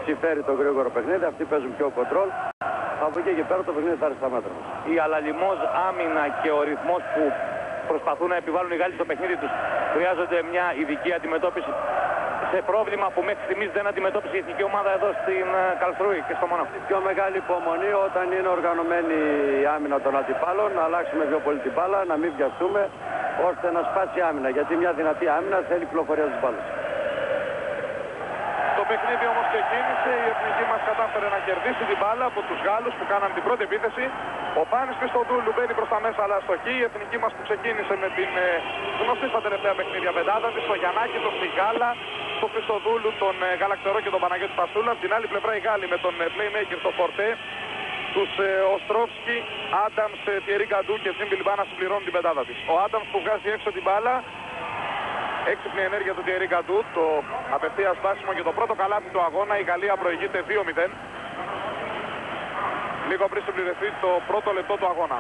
συμφέρει το γρήγορο παιχνίδι. Αυτοί παίζουν πιο κοντρόλ. Από εκεί και πέρα το παιχνίδι θα έρθει στα μέτρα μας. Η αλαλιμός άμυνα και ο ρυθμός που προσπαθούν να επιβάλλουν οι Γάλλοι στο παιχνίδι τους χρειάζονται μια ειδική αντιμετώπιση σε πρόβλημα που μέχρι στιγμής δεν αντιμετώπισε η εθνική ομάδα εδώ στην Καλστρούη και στο Μονό. Πιο μεγάλη υπομονή όταν είναι οργανωμένη η άμυνα των αντιπάλων, να αλλάξουμε πιο πολύ την μπάλα, να μην βιαστούμε ώστε να σπάσει η άμυνα. Γιατί μια δυνατή άμυνα θέλει πληροφορία της μπάλας. Το παιχνίδι όμως ξεκίνησε, η εθνική μας κατάφερε να κερδίσει την μπάλα από τους Γάλλους που κάναν την πρώτη επίθεση. Ο Πάνης Χριστοδούλου μπαίνει προς τα μέσα αλλά αστοχή. Η εθνική μας που ξεκίνησε με την γνωστή στα τελευταία παιχνίδια πεντάδα της, το Γιαννάκη, τον Σιγάλα, τον Χριστοδούλου, τον Γαλακτερό και τον Παναγιώτη Φασούλα. Από την άλλη πλευρά οι Γάλλοι με τον playmaker, τον Φορτέ, τους Οστρόφσκι, Άνταμς, Τιερί Γκαντού και Τζιμ Μπιλμπά να συμπληρώνουν την πεντάδα της. Ο Άνταμς που βγάζει έξω την μπάλα. Έξυπνη ενέργεια του Τιερί Γκαντού, το απευθείας σπάσιμο και το πρώτο καλάθι του αγώνα. Η Γαλλία προηγείται 2-0. Λίγο πριν συμπληρωθεί το πρώτο λεπτό του αγώνα.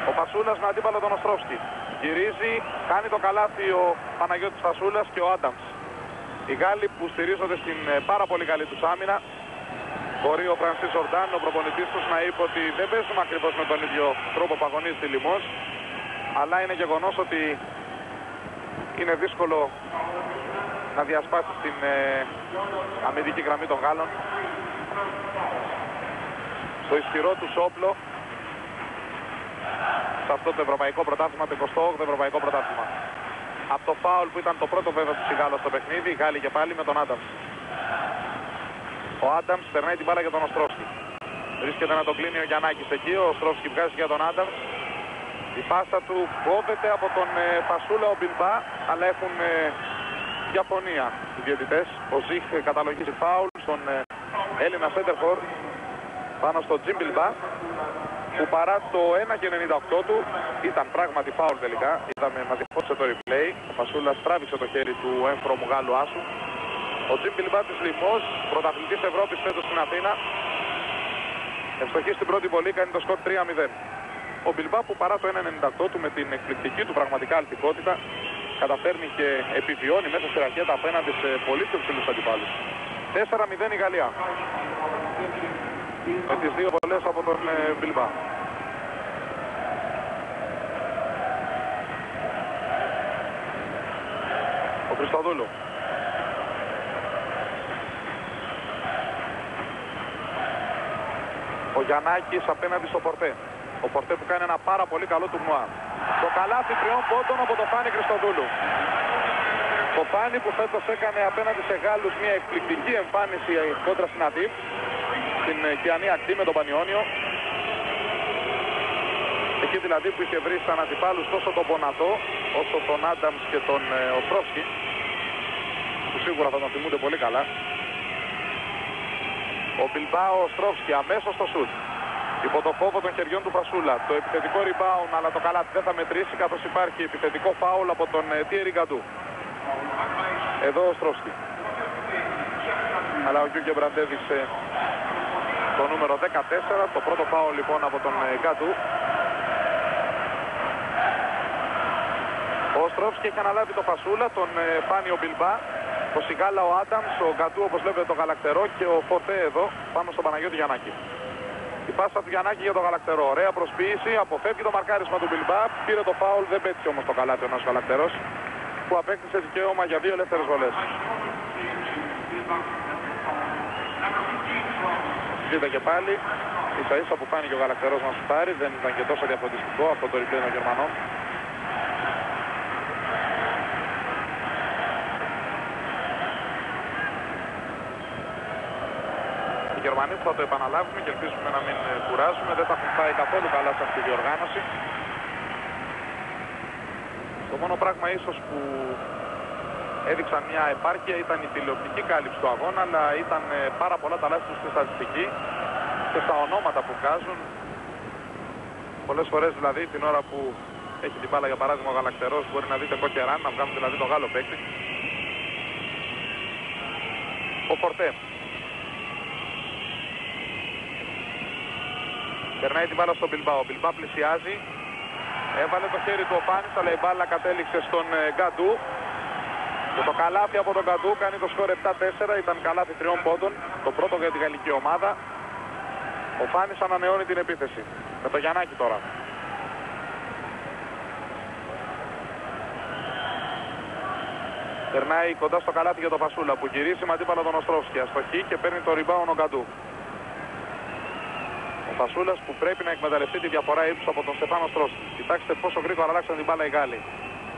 Ο Φασούλας με αντίπαλο τον Οστρόφσκι. Γυρίζει, κάνει το καλάθι ο Παναγιώτης Φασούλας και ο Άνταμς. Οι Γάλλοι που στηρίζονται στην πάρα πολύ καλή τους άμυνα. Μπορεί ο Φρανσίς Ορντάν, ο προπονητής τους, να είπε ότι δεν παίζουμε ακριβώς με τον ίδιο τρόπο που αγωνίζει τη Λιμός. Αλλά είναι γεγονός ότι είναι δύσκολο να διασπάσει την αμυντική γραμμή των Γάλλων. Στο ισχυρό τους όπλο σε αυτό το ευρωπαϊκό πρωτάθλημα, το 28ο ευρωπαϊκό πρωτάθλημα. Από το φάουλ που ήταν το πρώτο βέβαια του Σιγάλα στο παιχνίδι, οι Γάλλοι και πάλι με τον Άνταμς. Ο Άνταμς περνάει την μπάλα για τον Οστρόφσκι. Βρίσκεται να τον κλείνει ο Γιαννάκης εκεί, ο Οστρόφσκι βγάζει για τον Άνταμς. Η πάσα του κόβεται από τον Φασούλα, ο Μπιλμπά, αλλά έχουν διαφωνία οι διαιτητές. Ο Ζιχ καταλογίζει φάουλ στον Έλληνα Σέντερφορ πάνω στο Τζιμ Μπιλμπά, που παρά το 1,98 του ήταν πράγματι φάουλ τελικά. Είδαμε, μας διαφώτισε το replay. Ο Φασούλας τράβηξε το χέρι του έμφρομου Γάλλου άσου. Ο Τζιμ Μπιλμπά της Λιμός, πρωταθλητής Ευρώπης φέτος στην Αθήνα, ευστοχή στην πρώτη βολή, κάνει το σκορ 3-0. Ο Μπιλμπά που παρά το 1,98 του με την εκπληκτική του πραγματικά αλτικότητα καταφέρνει και επιβιώνει μέσα στη ρακέτα απέναντι σε πολύ πιο ψηλούς αντιπάλους. 4-0 η Γαλλία. Με τις δύο βολές από τον Μπιλμπά. Ο Χριστοδούλου. Ο Γιαννάκης απέναντι στο Φορτέ. Ο Φορτέ που κάνει ένα πάρα πολύ καλό τουρνουά. Το καλάθι 3 πόντων από τον Πάνη Χριστοδούλου. Το Πάνη που φέτος έκανε απέναντι σε Γάλλους μια εκπληκτική εμφάνιση κόντρα στην Αττίβ, στην Κιανή Ακτή με τον Πανιόνιο. Εκεί δηλαδή που είχε βρει σαν αντιπάλους τόσο τον Πονατό όσο τον Άνταμς και τον Οστρόφσκι, που σίγουρα θα τον θυμούνται πολύ καλά. Ο Μπιλμπάο Οστρόφσκι αμέσως στο σουτ. Υπό το φόβο των χεριών του Φασούλα. Το επιθετικό rebound, αλλά το καλάθι δεν θα μετρήσει, καθώς υπάρχει επιθετικό φάουλ από τον Τιερί Γκαντού. Εδώ ο Οστρόφσκι. Αλλά ο Γιούγκε μπραντεύησε το νούμερο 14. Το πρώτο φάουλ λοιπόν από τον Γκαντού. Ο Οστρόφσκι έχει αναλάβει το Φασούλα, τον Πάνιο Μπιλμπά, το Σιγάλα ο Άνταμς, ο Γκαντού όπως βλέπετε το Γαλακτερό και ο Φορτέ εδώ πάνω στον Παναγιώτη Γιαννάκη. Η πάσα του Γιαννάκη για τον Γαλακτερό. Ωραία προσποίηση, αποφεύγει το μαρκάρισμα του Μπιλμπά. Πήρε το φάουλ, δεν πέτυχε όμως το καλάθι ο Γαλακτερός, που απέκτησε δικαίωμα για 2 ελεύθερες βολές. Δείτε και πάλι, ίσα ίσα που φάνηκε ο Γαλακτερός να σουτάρει, δεν ήταν και τόσο διαφορετικό αυτό το replay των Γερμανών. Οι Γερμανοί που θα το επαναλάβουμε και ελπίζουμε να μην κουράζουμε, δεν θα έχουν πάει καθόλου καλά σε αυτή τη διοργάνωση. Το μόνο πράγμα ίσως που έδειξαν μια επάρκεια ήταν η τηλεοπτική κάλυψη του αγώνα, αλλά ήταν πάρα πολλά τα λάθη τους στη στατιστική και στα ονόματα που βγάζουν. Πολλές φορές δηλαδή την ώρα που έχει την μπάλα για παράδειγμα ο Γαλακτερός μπορεί να δείτε κόκκεράν, να βγάλουν δηλαδή τον Γάλλο παίκτη. Ο Φορτέ. Περνάει την μπάλα στον Μπιλμπά. Ο Μπιλμπά πλησιάζει. Έβαλε το χέρι του ο Πάνης, αλλά η μπάλα κατέληξε στον Γκαντού. Και το καλάθι από τον Καντού κάνει το σκορ 7-4, ήταν καλάθι 3 πόντων, το πρώτο για τη γαλλική ομάδα. Ο Φάνης ανανεώνει την επίθεση. Με το Γιαννάκη τώρα. Περνάει κοντά στο καλάθι για τον Φασούλα που γυρίζει με αντίπαλο τον Οστρόφσκι. Αστοχή και παίρνει το rebound ο Καντού. Ο Φασούλας που πρέπει να εκμεταλλευτεί τη διαφορά ύψους από τον Στεφάνο Οστρόφσκι. Κοιτάξτε πόσο γρήγορα αλλάξαν την μπάλα οι Γάλλοι.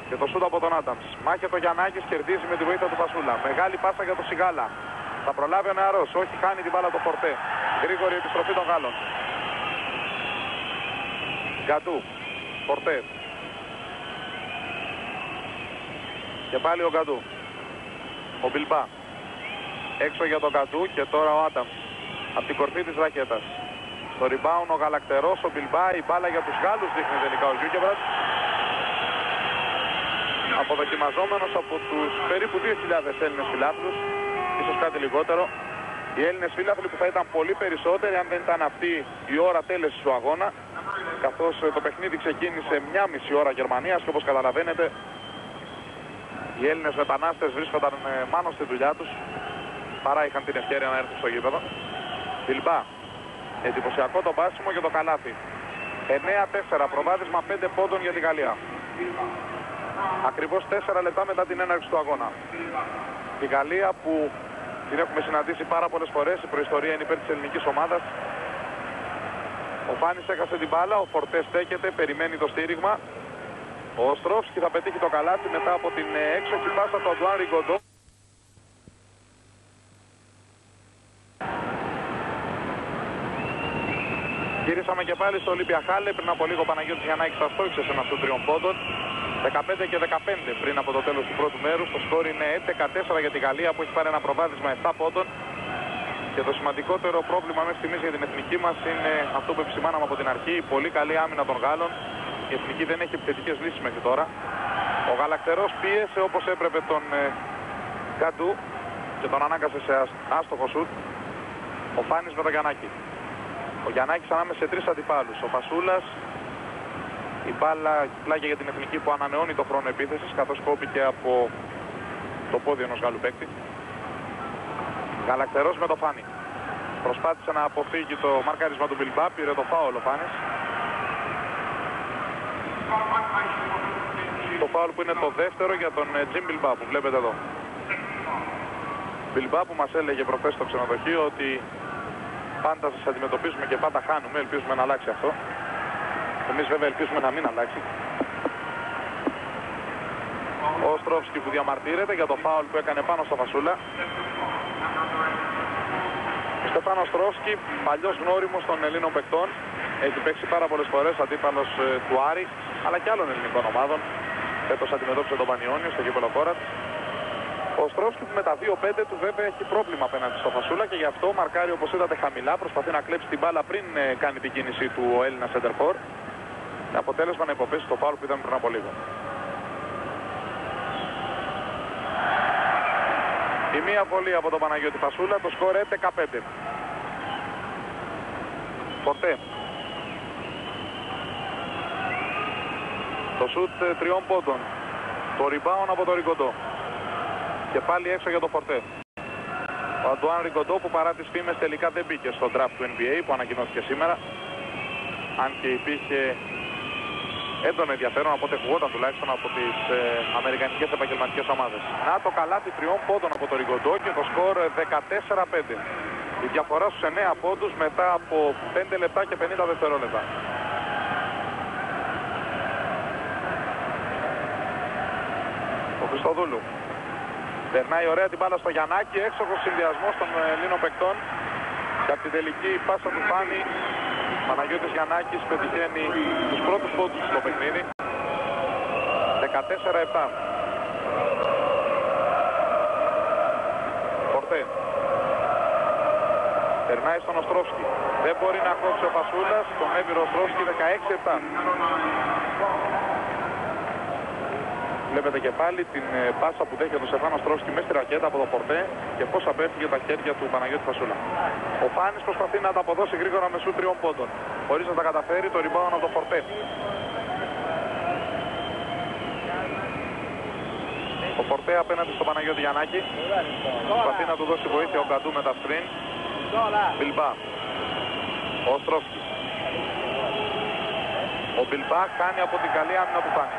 Και το σούτ από τον Άνταμς. Μάχεται ο Γιαννάκης, κερδίζει με τη βοήθεια του Φασούλα. Μεγάλη πάσα για τον Σιγάλα. Θα προλάβει ο νεαρός. Όχι, χάνει την μπάλα το Φορτέ. Γρήγορη επιστροφή των Γάλλων. Γκαντού. Φορτέ. Και πάλι ο Γκαντού. Ο Μπιλμπά. Έξω για τον Γκαντού και τώρα ο Άνταμς. Από την κορφή της ρακέτας. Στο rebound ο Γαλακτερός, ο Μπιλμπά. Η μπάλα για τους Γάλλους δείχνει τελικά ο Γιούκεβρατ. Αποδοκιμαζόμενος από τους περίπου 2.000 Έλληνες φιλάθλους, ίσως κάτι λιγότερο. Οι Έλληνες φίλαθλοι που θα ήταν πολύ περισσότεροι αν δεν ήταν αυτή η ώρα τέλεσης του αγώνα, καθώς το παιχνίδι ξεκίνησε 1,5 ώρα Γερμανίας και όπως καταλαβαίνετε οι Έλληνες μετανάστες βρίσκονταν μάνο στη δουλειά τους παρά είχαν την ευκαιρία να έρθουν στο γήπεδο. Μπιλμπά, εντυπωσιακό το πάσιμο και το καλάθι. 9-4, προβάδισμα 5 πόντων για τη Γαλλία. Ακριβώς 4 λεπτά μετά την έναρξη του αγώνα. Η Γαλλία που την έχουμε συναντήσει πάρα πολλές φορές, η προϊστορία είναι υπέρ της ελληνικής ομάδας. Ο Φάνης έχασε την μπάλα, ο Φορτέ στέκεται, περιμένει το στήριγμα. Ο Οστρόφσκι θα πετύχει το καλάθι μετά από την έξοχη πάσα του Αντουάν Ριγκοντό. Γυρίσαμε και πάλι στο Ολύμπια Χάλε. Πριν από λίγο ο Παναγιώτης Γιαννάκης αστόχησε σε ένα σου 3 πόντων. 15 και 15 πριν από το τέλος του πρώτου μέρους. Το σκόρ είναι 11-4 για τη Γαλλία που έχει πάρει ένα προβάδισμα 7 πόντων. Και το σημαντικότερο πρόβλημα μέχρι στιγμής για την εθνική μας είναι αυτό που επισημάναμε από την αρχή. Η πολύ καλή άμυνα των Γάλλων. Η εθνική δεν έχει επιθετικές λύσεις μέχρι τώρα. Ο Γαλακτερός πίεσε όπως έπρεπε τον Γκαντού και τον ανάγκασε σε άστοχο σουτ. Ο Φάνης με τον Γιαννάκη. Ο Γιαννάκης ανάμεσα σε 3 αντιπάλους. Ο Φασούλας. Η μπάλα πλάγια για την εθνική που ανανεώνει το χρόνο επίθεσης καθώς κόπηκε από το πόδι ενός Γάλλου παίκτη. Γαλακτερός με το Φάνη. Προσπάθησε να αποφύγει το μαρκάρισμα του Μπιλμπά, πήρε το φάουλ ο Φάνης. Το φάουλ που είναι το δεύτερο για τον Τζιμ Μπιλμπά που βλέπετε εδώ. Μπιλμπά που μας έλεγε προχθές στο ξενοδοχείο ότι πάντα σας αντιμετωπίζουμε και πάντα χάνουμε, ελπίζουμε να αλλάξει αυτό. Εμείς βέβαια ελπίζουμε να μην αλλάξει. Ο Οστρόφσκι που διαμαρτύρεται για το φάουλ που έκανε πάνω στο Φασούλα. Ο Στεφάνο Οστρόφσκι, παλιός γνώριμος των Ελλήνων παικτών. Έχει παίξει πάρα πολλές φορές αντίπαλος του Άρη, αλλά και άλλων ελληνικών ομάδων. Φέτος αντιμετώπισε τον Πανιόνιο στο γήπεδο Κόρατς. Ο Οστρόφσκι που με τα 2-5 του βέβαια έχει πρόβλημα απέναντι στο Φασούλα και γι' αυτό μαρκάρει όπως είδατε χαμηλά. Προσπαθεί να κλέψει την μπάλα πριν κάνει την κίνησή του ο Έλληνας σεντερφόρ. Με αποτέλεσμα να υποπέσει το φάουλ που ήταν πριν από λίγο. Η μία βολή από τον Παναγιώτη Φασούλα, το σκορ 11-15. Φορτέ. Το σουτ 3 πόντων. Το rebound από το Ριγκοντό. Και πάλι έξω για το Φορτέ. Ο Αντουάν Ριγκοντό που παρά τις φήμες τελικά δεν μπήκε στο draft του NBA που ανακοινώθηκε σήμερα. Αν και υπήρχε έντονο ενδιαφέρον από ό,τι ακουγόταν τουλάχιστον από τις αμερικανικές επαγγελματικές ομάδες. Να το καλάθι 3 πόντων από το Ριγκοντό και το σκορ 14-5. Η διαφορά στους 9 πόντους μετά από 5 λεπτά και 50 δευτερόλεπτα. Ο Χριστοδούλου. Περνάει ωραία την μπάλα στο Γιαννάκη, έξοχος συνδυασμός των Ελλήνων παικτών. Και από την τελική πάσα του Φάνη, Παναγιώτης Γιαννάκης πετυχαίνει τους πρώτους πόντους στο παιχνίδι. 14-7. Φορτέ. Περνάει στον Οστρόφσκι. Δεν μπορεί να κόψει ο Φασούλας. Τον έβηρε ο Οστρόφσκι 16-7. Βλέπετε και πάλι την πάσα που δέχεται ο Στεφάνο Οστρόφσκι μέσα στη ρακέτα από το Φορτέ και πώς απέφυγε τα χέρια του Παναγιώτη Φασούλα. Ο Φάνης προσπαθεί να τα αποδώσει γρήγορα με σου 3 πόντων. Χωρίς να τα καταφέρει, το rebound από το Φορτέ. Ο Πορτέ απέναντι στον Παναγιώτη Γιαννάκη. Προσπαθεί να του δώσει βοήθεια ο Γκαντού με τα screen. Μπιλμπά. Ο Οστρόφσκι. Ο Μπιλμπά κάνει από την καλή άμυνα του Φάνη.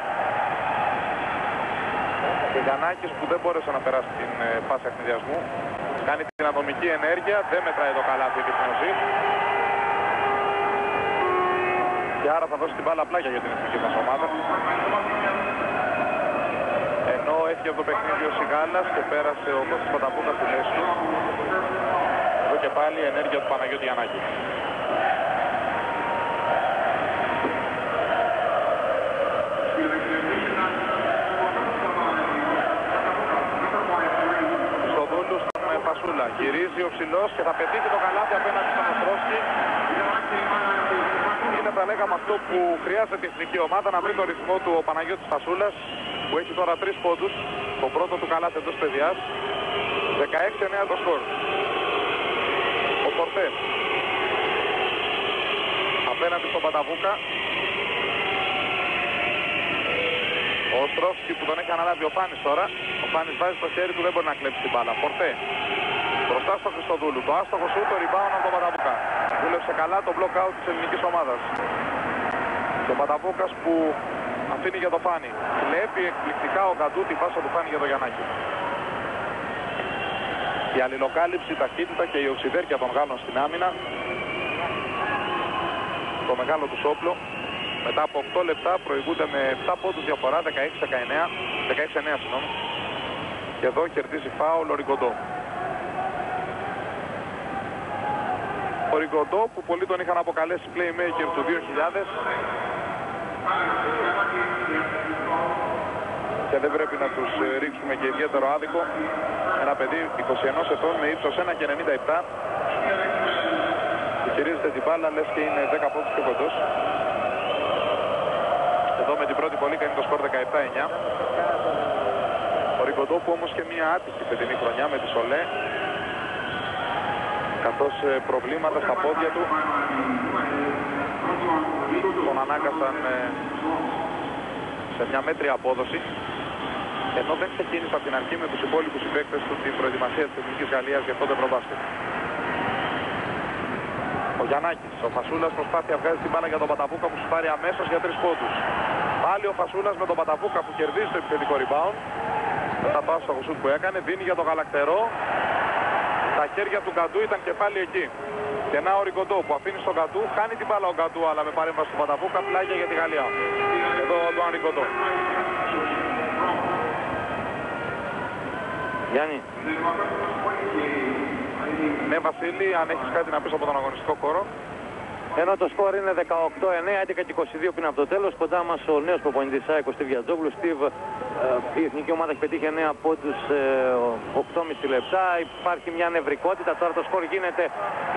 Και Γιαννάκης που δεν μπόρεσε να περάσει την φάση εχνιδιασμού. Κάνει την ατομική ενέργεια, δεν μετράει το καλάθι της Νοσή. Και άρα θα δώσει την μπάλα πλάγια για την εθνική μας ομάδα. Ενώ έφυγε από το παιχνίδι ο Σιγάλας και πέρασε ο Κώστας Πανταπούκας στη θέση του. Εδώ και πάλι η ενέργεια του Παναγιώτη Γιαννάκη. Φασούλα. Γυρίζει ο ψηλός και θα πετύχει το καλάθι απέναντι στον Οστρόφσκι. Είναι θα λέγαμε αυτό που χρειάζεται η εθνική ομάδα, να βρει το ρυθμό του ο Παναγιώτης Φασούλας, που έχει τώρα 3 πόντους, το πρώτο του καλάθι εντός παιδιάς. 16-9 το σκορ. Ο Πορτέ απέναντι στον Πανταβούκα. Ο Οστρόφσκι που τον έχει αναλάβει ο Φάνης τώρα. Ο Φάνης βάζει το χέρι του, δεν μπορεί να κλέψει την μπάλα. Πορτέ μπροστά στο Χριστοδούλου. Το άστοχο σου, το rebound από τον Πανταβούκα. Δούλεψε καλά το block out της ελληνικής ομάδας. Και ο Πανταβούκας που αφήνει για το Φάνη. Βλέπει εκπληκτικά ο Γκαντού τη πάσα του Φάνη για το Γιαννάκη. Η αλληλοκάλυψη, η ταχύτητα και η οξυδέρκεια των Γάλλων στην άμυνα. Το μεγάλο του όπλο. Μετά από 8 λεπτά προηγούνται με 7 πόντους διαφορά, 16-9 συγγνώμη. Και εδώ κερδίζει φάουλ ο Ριγκοντό. Ο Ριγκοντό που πολλοί τον είχαν αποκαλέσει playmaker του 2000 και δεν πρέπει να τους ρίξουμε και ιδιαίτερο άδικο. Ένα παιδί 21 ετών με ύψος 1,97 που χειρίζεται την μπάλα, λες και είναι 10 πόντους πιο κοντός. Εδώ με την πρώτη βολή κάνει το σκορ 17-9. Ο Ριγκοντό που όμως και μια άτυχη φετινή χρονιά με τη Σολέ, καθώς προβλήματα στα πόδια του τον ανάγκασαν σε μια μέτρια απόδοση, ενώ δεν ξεκίνησε από την αρχή με τους υπόλοιπους συμπαίκτες του την προετοιμασία της Εθνικής Γαλλίας για αυτό το Ευρωμπάσκετ. Ο Γιαννάκης, ο Φασούλας προσπάθεια βγάζει την μπάλα για τον Πανταβούκα που σου πάρει αμέσως για 3 πόντους. Πάλι ο Φασούλας με τον Πανταβούκα που κερδίζει το επιθετικό rebound. Μετά το άστοχο σουτ που έκανε, δίνει για τον Γαλακτερό. Τα χέρια του Γκαντού ήταν και πάλι εκεί. Και να ο Ριγκοντό που αφήνει στον Γκαντού, χάνει την μπάλα ο Γκαντού, αλλά με παρέμβαση του Πανταβούκα, πλάγια για τη Γαλλία. Εδώ το Ριγκοντό. Γιάννη. Ναι Βασίλη, αν έχεις κάτι να πεις από τον αγωνιστικό χώρο. Ενώ το σκορ είναι 18-9, 11 και 22 πριν από το τέλος. Κοντά μας ο νέος προπονητής ΑΕΚ, ο Στίβ Γιατζόγλου. Στίβ, η εθνική ομάδα έχει πετύχει 9 πόντους 8,5 λεπτά. Υπάρχει μια νευρικότητα. Τώρα το σκορ γίνεται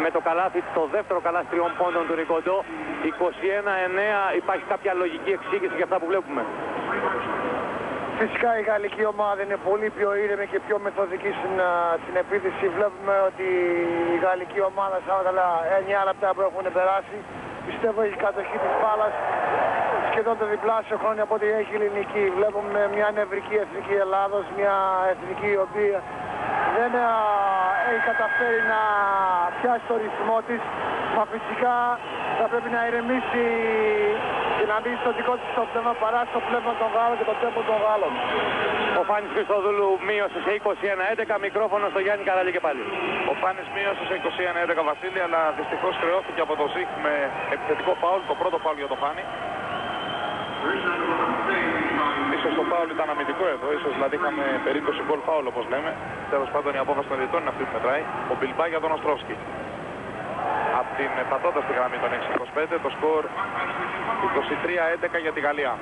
με το καλάθι, το δεύτερο καλάθι 3 πόντων του Ριγκοντό. 21-9. Υπάρχει κάποια λογική εξήγηση για αυτά που βλέπουμε? Φυσικά η γαλλική ομάδα είναι πολύ πιο ήρεμη και πιο μεθοδική στην επίθεση. Βλέπουμε ότι η γαλλική ομάδα σαν τα 9 λεπτά που έχουν περάσει, πιστεύω έχει κατοχή της μπάλας σχεδόν το διπλάσιο χρόνια από ό,τι έχει η ελληνική. Βλέπουμε μια νευρική εθνική Ελλάδος, μια εθνική η οποία δεν έχει καταφέρει να πιάσει το ρυθμό της. Μα φυσικά θα πρέπει να ηρεμήσει και να μπει στο δικό της το πνεύμα παρά στο πνεύμα των Γάλλων και το τέμπο των Γάλλων. Ο Φάνης Χριστοδούλου μείωσε σε 21-11, μικρόφωνο στο Γιάννη Καραλή και πάλι. Ο Φάνης μείωσε σε 21-11 Βασίλη, αλλά δυστυχώς χρεώθηκε από το ΖΙΧ με επιθετικό φάουλ, το πρώτο φάουλ για το Φάνη. Ίσως το φάουλ ήταν αμυντικό εδώ, ίσως δηλαδή είχαμε περίπτωση γκολ φάουλ όπως λέμε. Τέλος πάντων η απόφαση των διαιτητών είναι αυτή που μετράει. Ο Μπιλμπά για τον Οστρόφσκι. Από την πατώντας στη γραμμή των 6-25, το σκορ 23-11 για τη Γαλλία,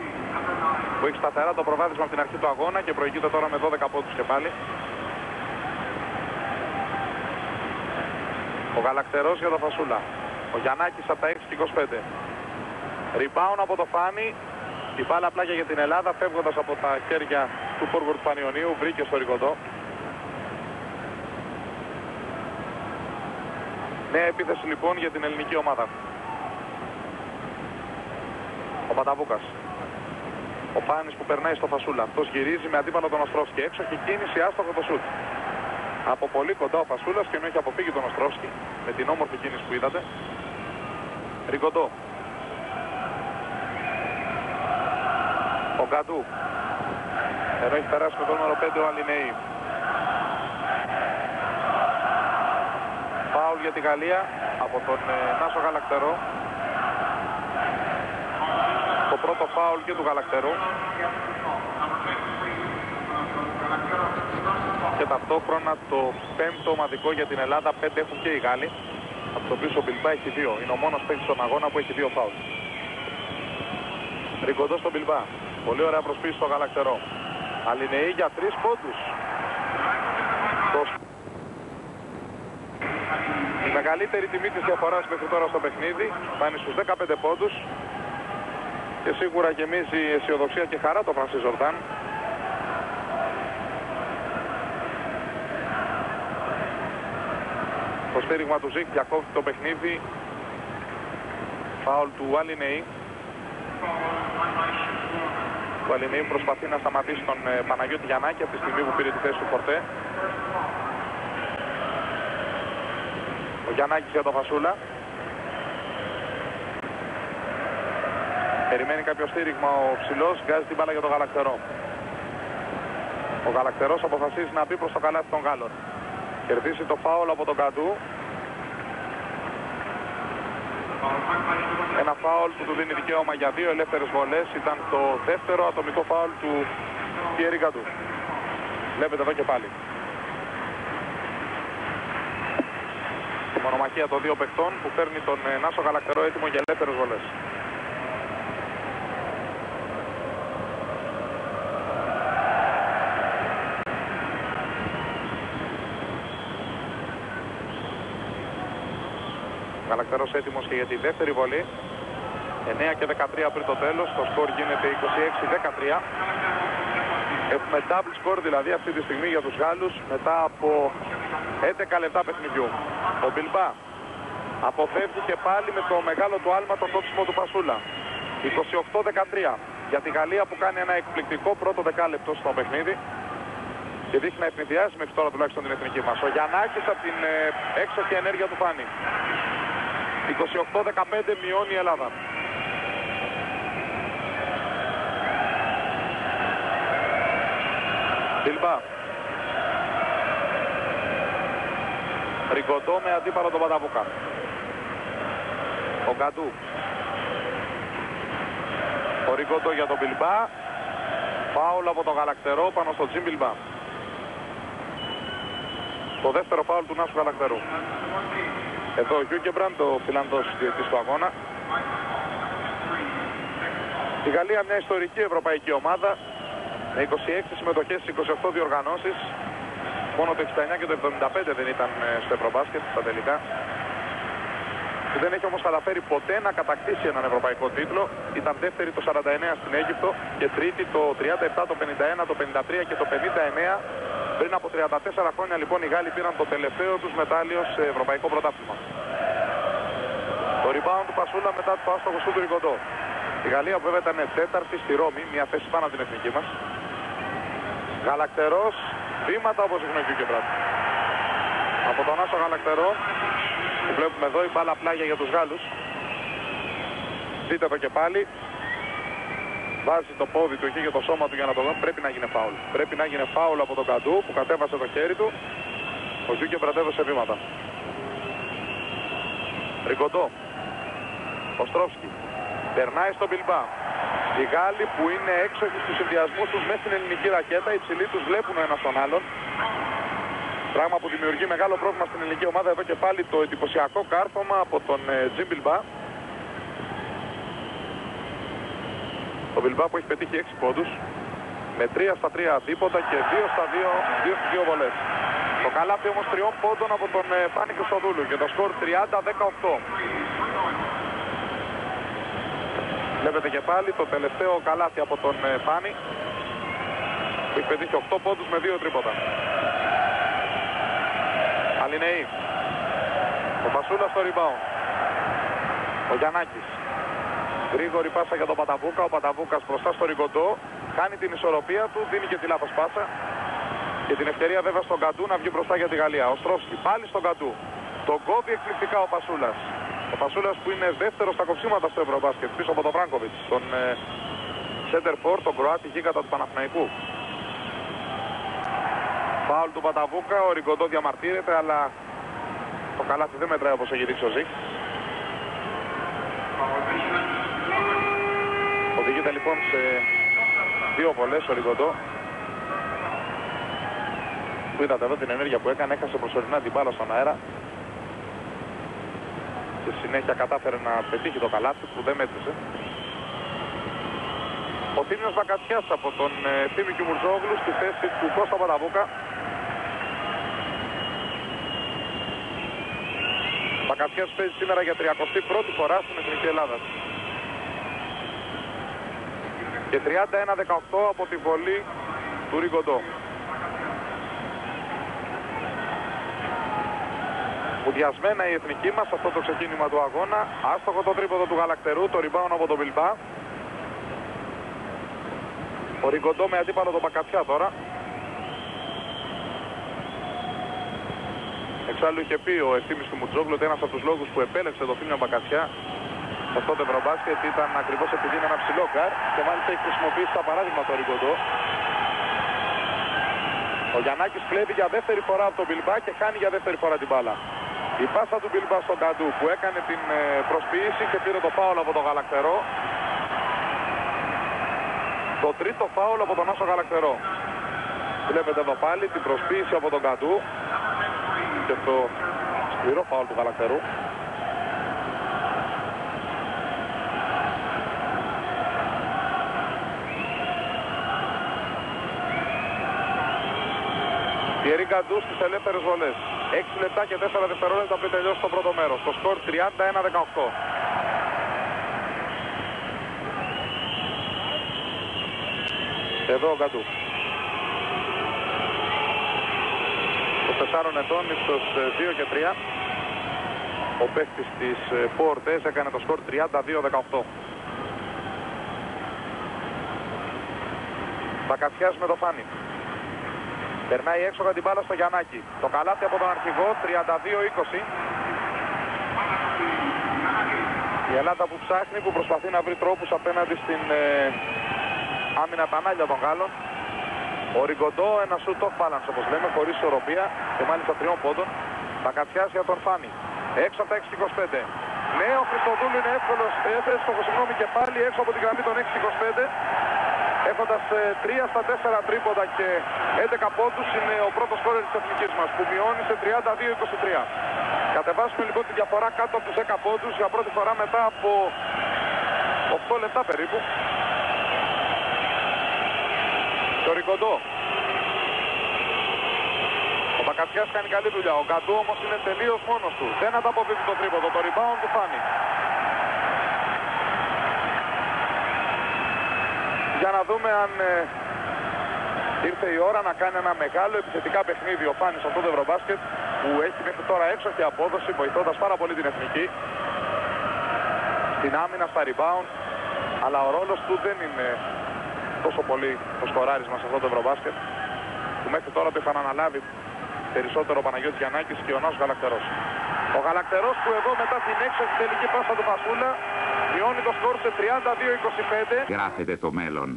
που έχει σταθερά το προβάδισμα από την αρχή του αγώνα και προηγείται τώρα με 12 πόντους και πάλι. Ο Γαλακτερός για τον Φασούλα. Ο Γιαννάκης από τα 6-25. Rebound από το Φάνη. Η μπάλα πλάγια για την Ελλάδα, φεύγοντας από τα χέρια του forward του Πανιωνίου, βρήκε στο Ριγκοντό. Νέα επίθεση λοιπόν για την ελληνική ομάδα. Ο Πανταβούκας. Ο Πάνης που περνάει στο Φασούλα. Αυτός γυρίζει με αντίπαλο τον Οστρόφσκι. Έξω και κίνηση, άστοχο το σούτ. Από πολύ κοντά ο Φασούλας και ενώ έχει αποφύγει τον Οστρόφσκι με την όμορφη κίνηση που είδατε. Ριγκοντό. Ο Γκαντού. Ενώ έχει περάσει με το νούμερο 5 ο Αλινέη. Φάουλ για τη Γαλλία από τον Νάσο Γαλακτερό. Το πρώτο φάουλ και του Γαλακτερού. Και ταυτόχρονα το πέμπτο ομαδικό για την Ελλάδα. 5 έχουν και οι Γάλλοι. Από το οποίο ο Μπιλμπά έχει 2. Είναι ο μόνος παίκτης στον αγώνα που έχει 2 φάουλ. Ριγκοντό στον Μπιλμπά. Πολύ ωραία προσποίηση στο Γαλακτερό. Αλινεή για 3 πόντους. Η μεγαλύτερη τιμή της διαφοράς μέχρι τώρα στο παιχνίδι φτάνει στους 15 πόντους και σίγουρα γεμίζει αισιοδοξία και χαρά το Φρανσί Ζορδάν. Το στήριγμα του Ζικ διακόπτει το παιχνίδι. Φάουλ του Αλινεή. Ο Αλινεή προσπαθεί να σταματήσει τον Παναγιώτη Γιαννάκη από τη στιγμή που πήρε τη θέση του Φορτέ. Ο Γιαννάκης για τον Φασούλα. Περιμένει κάποιο στήριγμα ο ψηλός, βγάζει την μπάλα για τον Γαλακτερό. Ο Γαλακτερός αποφασίζει να μπει προς το καλάθι των Γάλλων. Κερδίσει το φάουλ από τον Καντού. Ένα φάουλ που του δίνει δικαίωμα για 2 ελεύθερες βολές. Ήταν το δεύτερο ατομικό φάουλ του Πιέρι Καντού. Βλέπετε εδώ και πάλι. Η μονομαχία των 2 παιχτών που φέρνει τον Νάσο Γαλακτερό έτοιμο για ελεύθερες βολές. Γαλακτερός έτοιμος και για τη δεύτερη βολή. 9 και 13 πριν το τέλος. Το σκορ γίνεται 26-13. Έχουμε double score δηλαδή αυτή τη στιγμή για τους Γάλλους μετά από 11 λεπτά παιχνιδιού. Ο Μπιλμπά αποφεύγει και πάλι με το μεγάλο του άλμα το κόψιμο του Φασούλα. 28-13 για τη Γαλλία που κάνει ένα εκπληκτικό πρώτο δεκάλεπτο στο παιχνίδι και δείχνει να ευνηδιάζει μέχρι τώρα τουλάχιστον την εθνική μας. Ο Γιαννάκης από την έξοχη ενέργεια του Φάνη. 28-15 μειώνει η Ελλάδα. Μπιλμπά. Ριγκοντό με αντίπαλο τον Παταβούκα. Ο Γκαντού. Ο Ριγκοντό για τον Μπιλμπά. Φάουλ από τον Γαλακτερό πάνω στο Τζιμ Μπιλμπά. Το δεύτερο φάουλ του Νάσου Γαλακτερού. Εδώ ο Γιούγκεμπραντ, ο Φιλανδός διαιτητής του αγώνα. Η Γαλλία μια ιστορική ευρωπαϊκή ομάδα με 26 συμμετοχές στις 28 διοργανώσεις. Μόνο το 69 και το 75 δεν ήταν στο Ευρωμπάσκετ στα τελικά. Δεν έχει όμως καταφέρει ποτέ να κατακτήσει έναν ευρωπαϊκό τίτλο. Ήταν δεύτερη το 49 στην Αίγυπτο και τρίτη το 37, το 51, το 53 και το 59. Πριν από 34 χρόνια λοιπόν οι Γάλλοι πήραν το τελευταίο τους μετάλλιο σε ευρωπαϊκό πρωτάθλημα. Το rebound του Πασούλα μετά το άστοχο σου του Ριγκοντό. Η Γαλλία που βέβαια ήταν τέταρτη στη Ρώμη, μια θέση πάνω από την εθνική μας. Γαλακτερός, βήματα όπως έχουν εκεί και πράγμα. Από τον Άσο Γαλακτερό, που βλέπουμε εδώ η μπάλα πλάγια για τους Γάλλους. Δείτε εδώ και πάλι. Βάζει το πόδι του εκεί και το σώμα του για να το δω. Πρέπει να γίνει φάουλ. Πρέπει να γίνει φάουλ από τον Καντού που κατέβασε το χέρι του. Ο Γιούγκεμπραντ έδωσε βήματα. Ριγκοντό. Οστρόφσκι. Περνάει στον Μπιλμπά. Οι Γάλλοι που είναι έξοχοι στους συνδυασμούς τους μέσα στην ελληνική ρακέτα. Οι ψηλοί τους βλέπουν ο ένας τον άλλον. Πράγμα που δημιουργεί μεγάλο πρόβλημα στην ελληνική ομάδα. Εδώ και πάλι το εντυπωσιακό κάρφωμα από τον Τζιμ Μπιλμπά. Το Μπιλμπά που έχει πετύχει 6 πόντους με 3 στα 3 αντίποτα και 2 στα 2 βολές. Το καλάθι όμως 3 πόντων από τον Φάνη Χριστοδούλου και το σκορ 30-18. Βλέπετε και πάλι το τελευταίο καλάθι από τον Φάνη που έχει πετύχει 8 πόντους με 2 τρίποτα. Αλινεή. Ο Πασούλας στο rebound. Ο Γιαννάκης. Γρήγορη πάσα για τον Παταβούκα. Ο Παταβούκας μπροστά στο Ριγκοντό. Κάνει την ισορροπία του, δίνει και τη λάθος πάσα. Και την ευκαιρία βέβαια στον Καντού να βγει μπροστά για τη Γαλλία. Ο Στρόφσκι πάλι στον Καντού. Τον κόβει εκπληκτικά ο Πασούλας. Ο Πασούλας που είναι δεύτερος στα κοψίματα στο Ευρωμπάσκετ πίσω από τον Βράγκοβιτς. Τον Σέντερ Φορ, τον Κροάτη γίγαντα του Παναθηναϊκού. Φάουλ του Παταβούκα. Ο Ριγκοντό διαμαρτύρεται, αλλά το καλάθι δεν μετράει όπως έχει δείξει ο Ζικ. Οδηγείται λοιπόν σε 2 βολές ο Ριγκοντό. Που είδατε εδώ την ενέργεια που έκανε, έχασε προσωρινά την μπάλα στον αέρα. Και συνέχεια κατάφερε να πετύχει το καλάθι που δεν μέτρησε. Ο Θήμιος Βακατσιάς από τον Θήμη Κιμουρτζόγλου στη θέση του Κώστα Παταβούκα. Βακατσιάς παίζει σήμερα για 31η φορά στην Εθνική Ελλάδα. Και 31-18 από τη βολή του Ριγκοντό. Μουδιασμένα η εθνική μας αυτό το ξεκίνημα του αγώνα. Άστοχο το τρίποδο του Γαλακτερού, το rebound από τον Μπιλμπά. Ο Ριγκοντό με αντίπαλο τον Μπακατσιά τώρα. Εξάλλου είχε πει ο Ευθύμης του Μουτζόγλου ότι ένας από τους λόγους που επέλεξε το Θήμιο Μπακατσιά σε αυτό το Ευρωμπάσκετ ήταν ακριβώς επειδή είναι ένα ψηλό γκάρ και μάλιστα έχει χρησιμοποιήσει τα παράδειγμα το Ριγκοντό. Ο Γιαννάκης κλέβει για δεύτερη φορά από τον Μπιλμπά και χάνει για δεύτερη φορά την μπάλα. Η πάσα του Μπιλμπά στον Καντού που έκανε την προσποίηση και πήρε το φάουλ από τον Γαλακτερό. Το τρίτο φάουλ από τον Άσο Γαλακτερό. Βλέπετε εδώ πάλι την προσποίηση από τον Καντού και το σκληρό φάουλ του Γαλακτερού. Πιερή Καντού στις ελεύθερες βολές. 6 λεπτά και 4 δευτερόλεπτα πριν τελειώσει το πρώτο μέρος. Το σκορ 31-18. Εδώ ο Καντού. Το 4 ετών, ύψος 2 και 3. Ο παίκτης της Πόρτες έκανε το σκορ 32-18. Βακατσιάς με το Φάνη. Περνάει έξω για την μπάλα στο Γιαννάκη. Το καλάθι από τον αρχηγό, 32-20. Η Ελλάδα που ψάχνει, που προσπαθεί να βρει τρόπους απέναντι στην άμυνα πανάλια των Γάλλων. Ο Ριγκοντό, ένα shoot off balance όπως λέμε, χωρίς ισορροπία και μάλιστα 3 πόντων. Βακατσιάς για τον Φάνη. Έξω από τα 6-25. Ναι, ο Χριστοδούλου είναι εύκολος, συγγνώμη, και πάλι έξω από την γραμμή των 6-25. Έχοντας 3 στα 4 τρίποντα και 11 πόντους, είναι ο πρώτος σκόρερ της εθνικής μας που μειώνει σε 32-23. Κατεβάσουμε λοιπόν τη διαφορά κάτω από τους 10 πόντους για πρώτη φορά μετά από 8 λεπτά περίπου. Το Ριγκοντό. Ο Μπακατσιάς κάνει καλή δουλειά. Ο Καντού όμως είναι τελείως μόνος του. Δεν ανταποδίδει το τρίποδο. Το rebound του Φάνη. Για να δούμε αν ήρθε η ώρα να κάνει ένα μεγάλο επιθετικά παιχνίδι ο Φάνης αυτό το Ευρωμπάσκετ που έχει μέχρι τώρα έξοχη απόδοση, βοηθώντας πάρα πολύ την εθνική στην άμυνα, στα rebound, αλλά ο ρόλος του δεν είναι τόσο πολύ το σκοράρισμα σε αυτό το Ευρωμπάσκετ που μέχρι τώρα το είχαν αναλάβει περισσότερο ο Παναγιώτης Γιαννάκης και ο Νάσος Γαλακτερός. Ο Γαλακτερός που εδώ μετά την έξοχη τελική πάσα του Φασούλα μειώνει το σκορ σε 32-25. Γράφεται το μέλλον.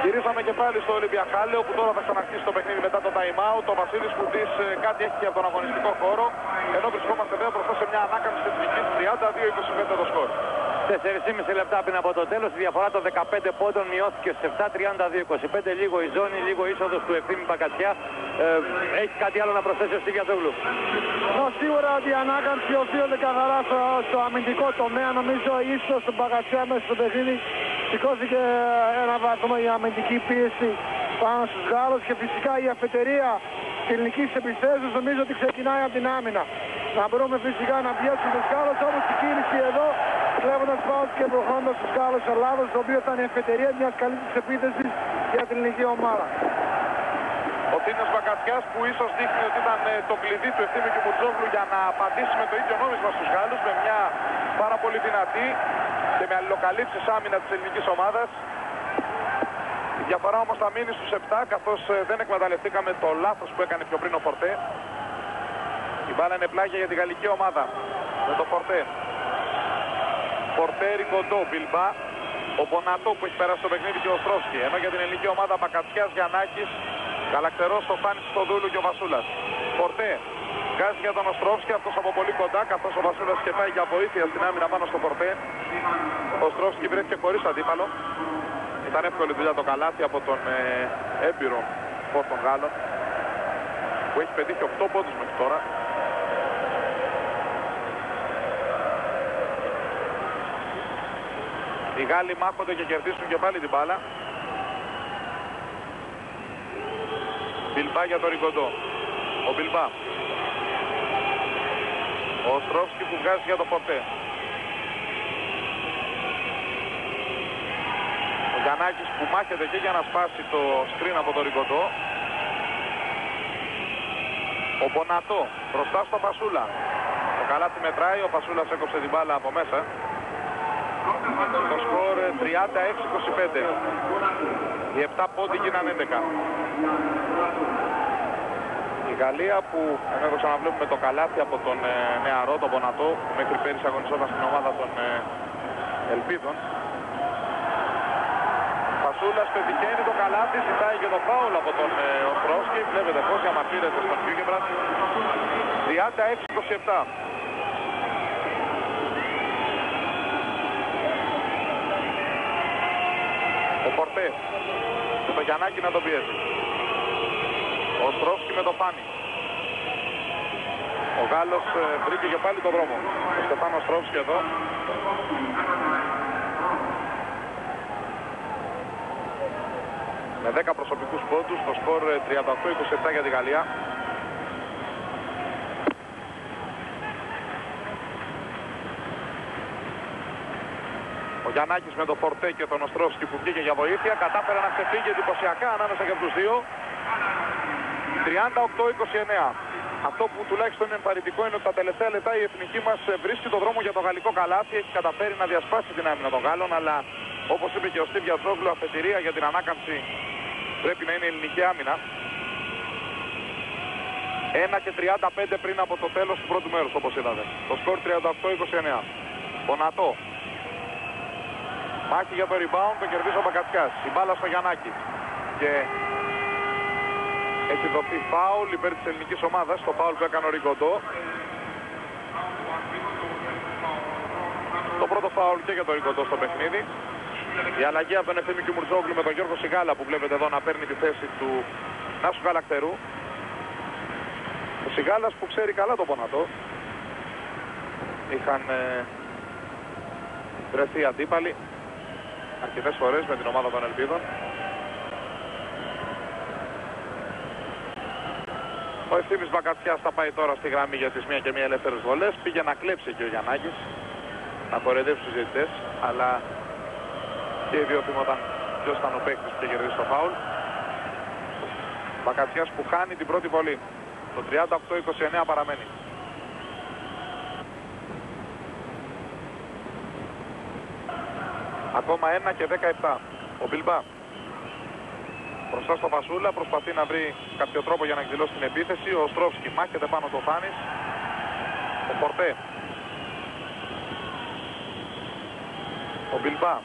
Γυρίσαμε και πάλι στο Ολυμπιακάλαιο που τώρα θα ξαναρχίσει το παιχνίδι μετά το time out. Ο Βασίλης Κουτής κάτι έχει από τον αγωνιστικό χώρο. Ενώ βρισκόμαστε εδώ μπροστά σε μια ανάκαμψη της εθνικής, 32-25 το σκορ. 4,5 λεπτά πριν από το τέλος, η διαφορά των 15 πόντων μειώθηκε σε 7-32-25. Λίγο η ζώνη, λίγο είσοδος του Ευθύμη Μπακατσιά. Έχει κάτι άλλο να προσθέσει ο Στυγιατζόγλου? Σίγουρα ότι η ανάκαμψη οφείλεται καθαρά στο αμυντικό τομέα. Νομίζω η είσοδος του Μπακατσιά μέσα στο παιχνίδι σηκώθηκε ένα βαθμό η αμυντική πίεση πάνω στους Γάλλους και φυσικά η αφετηρία της ελληνικής επιθέσεως νομίζω ότι ξεκινάει από την άμυνα. Να μπορούμε φυσικά να πιέσουμε τους Γάλλους, όμως η κίνηση εδώ βλέποντας πάω και προχώντας τους Γάλλους Ελλάδος, το οποίο θα είναι η αφετηρία μιας καλύτερης επίθεσης για την ελληνική ομάδα. Ο Ευθύμιος Μπακατσιάς που ίσως δείχνει ότι ήταν το κλειδί του Ευθύμιου Κιμουρτζόγλου για να απαντήσει με το ίδιο νόμισμα στους Γάλλους, με μια πάρα πολύ δυνατή και με αλληλοκαλύψεις άμυνα της ελληνικής ομάδας. Η διαφορά όμως θα μείνει στους 7, καθώς δεν εκμεταλλευτήκαμε το λάθος που έκανε πιο πριν ο Φορτέ. Η μπάλα είναι πλάγια για τη γαλλική ομάδα με το Φορτέ. Φορτέ, Ριγκοντό, Μπιλμπά, ο Μπονατό που έχει περάσει το παιχνίδι και ο Οστρόφσκι. Ενώ για την ελληνική ομάδα Μπακατσιάς, Γιαννάκης, Καλακτερός, Στοφάνης, Στοδούλου και ο Βασούλας. Φορτέ, βγάζει για τον Οστρόφσκι, αυτός από πολύ κοντά, καθώς ο Βασούλας σκεφτάει για βοήθεια στην άμυνα πάνω στο Φορτέ. Ο Οστρόφσκι βρέθηκε χωρίς αντίπαλο. Ήταν εύκολη δουλειά το καλάθι από τον έμπειρο φορ των Γάλλων, που έχει πετύχει 8 πόντους μέχρι τώρα. Οι Γάλλοι μάχονται και κερδίσουν και πάλι την μπάλα. Μπιλμπά για τον Ριγκοντό. Ο Μπιλμπά. Ο Οστρόφσκι που βγάζει για το Φορτέ. Ο Γιαννάκης που μάχεται και για να σπάσει το σκριν από τον Ριγκοντό. Ο Μπονατό μπροστά στο Φασούλα. Το καλάθι μετράει, ο Φασούλας έκοψε την μπάλα από μέσα. Το σκορ 36-25. Οι 7 πόντοι γίνανε 11. Η Γαλλία που εδώ ξαναβλέπουμε το καλάθι από τον νεαρό, τον Μπονατό, που μέχρι πέρυσι αγωνιζόταν στην ομάδα των Ελπίδων. Φασούλας πετυχαίνει το καλάθι, ζητάει και το φάουλ από τον Οστρόφσκι. Βλέπετε πώς διαμαρτύρεται στον Χιούγκεμπραντ. 36-27. Ο Φορτέ με το Γιαννάκη να τον πιέζει. Ο Οστρόφσκι με το Φάνη. Ο Γάλλος βρήκε και πάλι τον δρόμο. Ο Στεφάνο Οστρόφσκι εδώ. Με 10 προσωπικούς πόντους, το σκορ 38-27 για τη Γαλλία. Ο Γιαννάκης με τον Φορτέ και τον Οστρόφσκι που βγήκε για βοήθεια κατάφερε να ξεφύγει εντυπωσιακά ανάμεσα για τους δύο. 38-29. Αυτό που τουλάχιστον είναι ενθαρρυντικό είναι ότι τα τελευταία λεπτά η εθνική μας βρίσκει το δρόμο για το γαλλικό καλάθι. Έχει καταφέρει να διασπάσει την άμυνα των Γάλλων, αλλά όπως είπε και ο Στίβ Γιατρόγλου, αφετηρία για την ανάκαμψη πρέπει να είναι η ελληνική άμυνα. 1:35 πριν από το τέλος του πρώτου μέρους, όπως είδατε. Το σκορ 38-29. Μπονατό. Μάχη για το rebound, το κερδίζει ο Μπακατσιάς. Η μπάλα στο Γιαννάκη. Και έχει δοθεί φάουλ υπέρ της ελληνικής ομάδας. Το φάουλ που έκανε ο Ριγκοντό. Το πρώτο φάουλ και για το Ριγκοντό στο παιχνίδι. Η αλλαγή από τον Ευθύμη Κιμουρτζόγλου με τον Γιώργο Σιγάλα που βλέπετε εδώ να παίρνει τη θέση του Νάσου Καλακτερού. Ο Σιγάλας που ξέρει καλά τον Μπονατό. Είχαν βρεθεί αντίπαλοι αρκετές φορές με την ομάδα των Ελπίδων. Ο Ευθύμης Μπακατσιάς θα πάει τώρα στη γραμμή για τις μία και μία ελεύθερες βολές. Πήγε να κλέψει και ο Γιαννάκης, να κορεδεύσει τους ζητητές, αλλά και οι δύο θυμόταν ποιος ήταν ο παίκτης που είχε κερδίσει το φάουλ. Μπακατσιάς που χάνει την πρώτη βολή. Το 38-29 παραμένει. Ακόμα 1:17. Ο Μπιλμπά μπροστά στο Φασούλα προσπαθεί να βρει κάποιο τρόπο για να εκδηλώσει την επίθεση. Ο Οστρόφσκι μάχεται πάνω το Φάνης. Ο Φορτέ. Ο Μπιλμπά.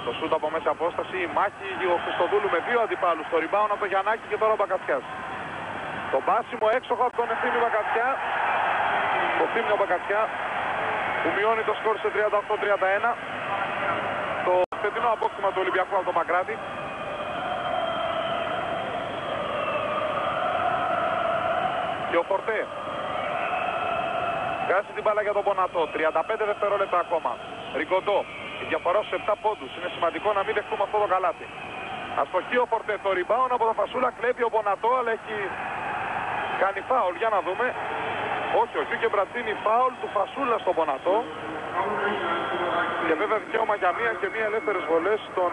Το σούτ από μέσα απόσταση. Η μάχη ο Χριστοδούλου με δύο αντιπάλους. Το rebound από το Γιαννάκη και τώρα ο Μπακατσιάς. Το μπάσιμο έξοχο από τον Ευθύμη Μπακατσιά. Το Θύμιο Μπακατσιά που μειώνει το σκορ σε 38-31. Το φετινό απόκτημα του Ολυμπιακού από τον Παγκράτη. Και ο Φορτέ βγάζει την μπάλα για τον Μπονατό. 35 δευτερόλεπτα ακόμα. Ριγκοντό. Η διαφορά στους 7 πόντους. Είναι σημαντικό να μην δεχτούμε αυτό το καλάθι. Αστοχεί ο Φορτέ. Το rebound από τον Φασούλα κλέβει ο Μπονατό, αλλά έχει κάνει φάουλ. Για να δούμε. Όχι, ο Χιούγκεμπραντ δίνει φάουλ του Φασούλα στον Μπονατό. Και βέβαια δικαίωμα για μία και μία ελεύθερες βολές στον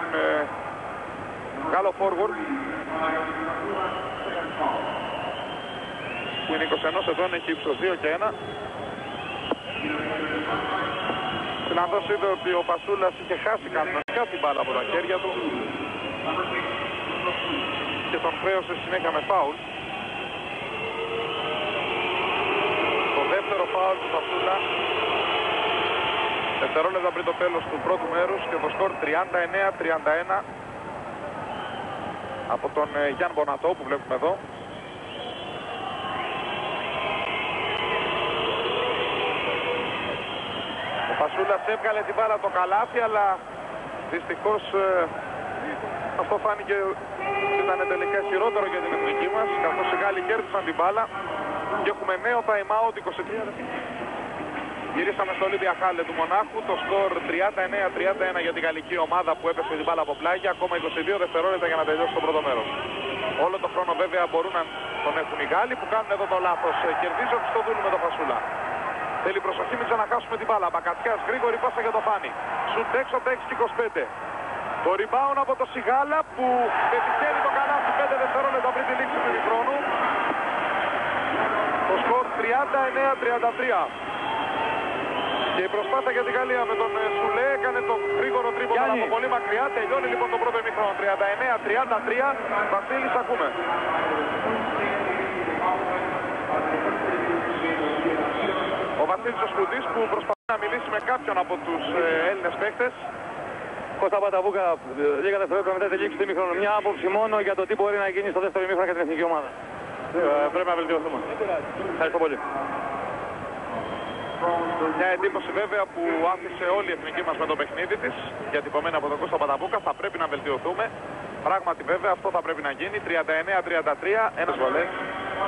Γάλλο forward. που είναι 21 ετών, έχει ύψος 2 και 1. Φιλανδός είδε ότι ο Φασούλας είχε χάσει κανονικά την μπάλα από τα χέρια του και τον χρέωσε συνέχεια με φάουλ. Το δεύτερο φάουλ του Φασούλα δευτερόλεπτα πριν το τέλος του πρώτου μέρους και το σκορ 39-31 από τον Γιάννη Μπονατό που βλέπουμε εδώ. Ο Φασούλας έβγαλε την μπάλα το καλάθι, αλλά δυστυχώς αυτό φάνηκε ότι ήταν τελικά χειρότερο για την εθνική μας, καθώς οι Γάλλοι κέρδισαν την μπάλα και έχουμε νέο time out 23. Γυρίσαμε στο Ολύμπια Χάλε του Μονάχου, το σκορ 39-31 για την γαλλική ομάδα που έπεσε την μπάλα από πλάγια, ακόμα 22 δευτερόλεπτα για να τελειώσει το πρώτο μέρος. Όλο το χρόνο βέβαια μπορούν να τον έχουν οι Γάλλοι που κάνουν εδώ το λάθος. Κερδίζει ο Χριστοδούλου με το Φασούλα. Θέλει προσοχή, μην ξαναχάσουμε την μπάλα. Μπακατσιάς, γρήγορη πάσα για το Φάνη. Σουτ έξω από τα 6-25. Το rebound από το Σιγάλα που πετυχαίνει το καλάθι 5 δευτερόλεπτα πριν τη λήξη του ημιχρόνου. Το σκορ 39-33. Και η προσπάθεια για την Γαλλία με τον Σουλέ έκανε το γρήγορο τρίποντο από πολύ μακριά. Τελειώνει λοιπόν το πρώτο ημίχρονο 39-33. Βασίλης, ακούμε. Ο Βασίλης ο Σκουντής που προσπαθεί να μιλήσει με κάποιον από τους Έλληνες παίκτες. Κώστα Παταβούκα, λίγα δευτερόλεπτα μετά τη λήξη του ημίχρονου. Μια άποψη μόνο για το τι μπορεί να γίνει στο δεύτερο ημίχρονο για την εθνική ομάδα. Πρέπει να βελτιωθούμε. Ευχαριστώ πολύ. Μια εντύπωση βέβαια που άφησε όλη η εθνική μας με το παιχνίδι της, διατυπωμένη από τον Κώστα Παταβούκα. Θα πρέπει να βελτιωθούμε. Πράγματι βέβαια αυτό θα πρέπει να γίνει. 39-33, ένας βολές.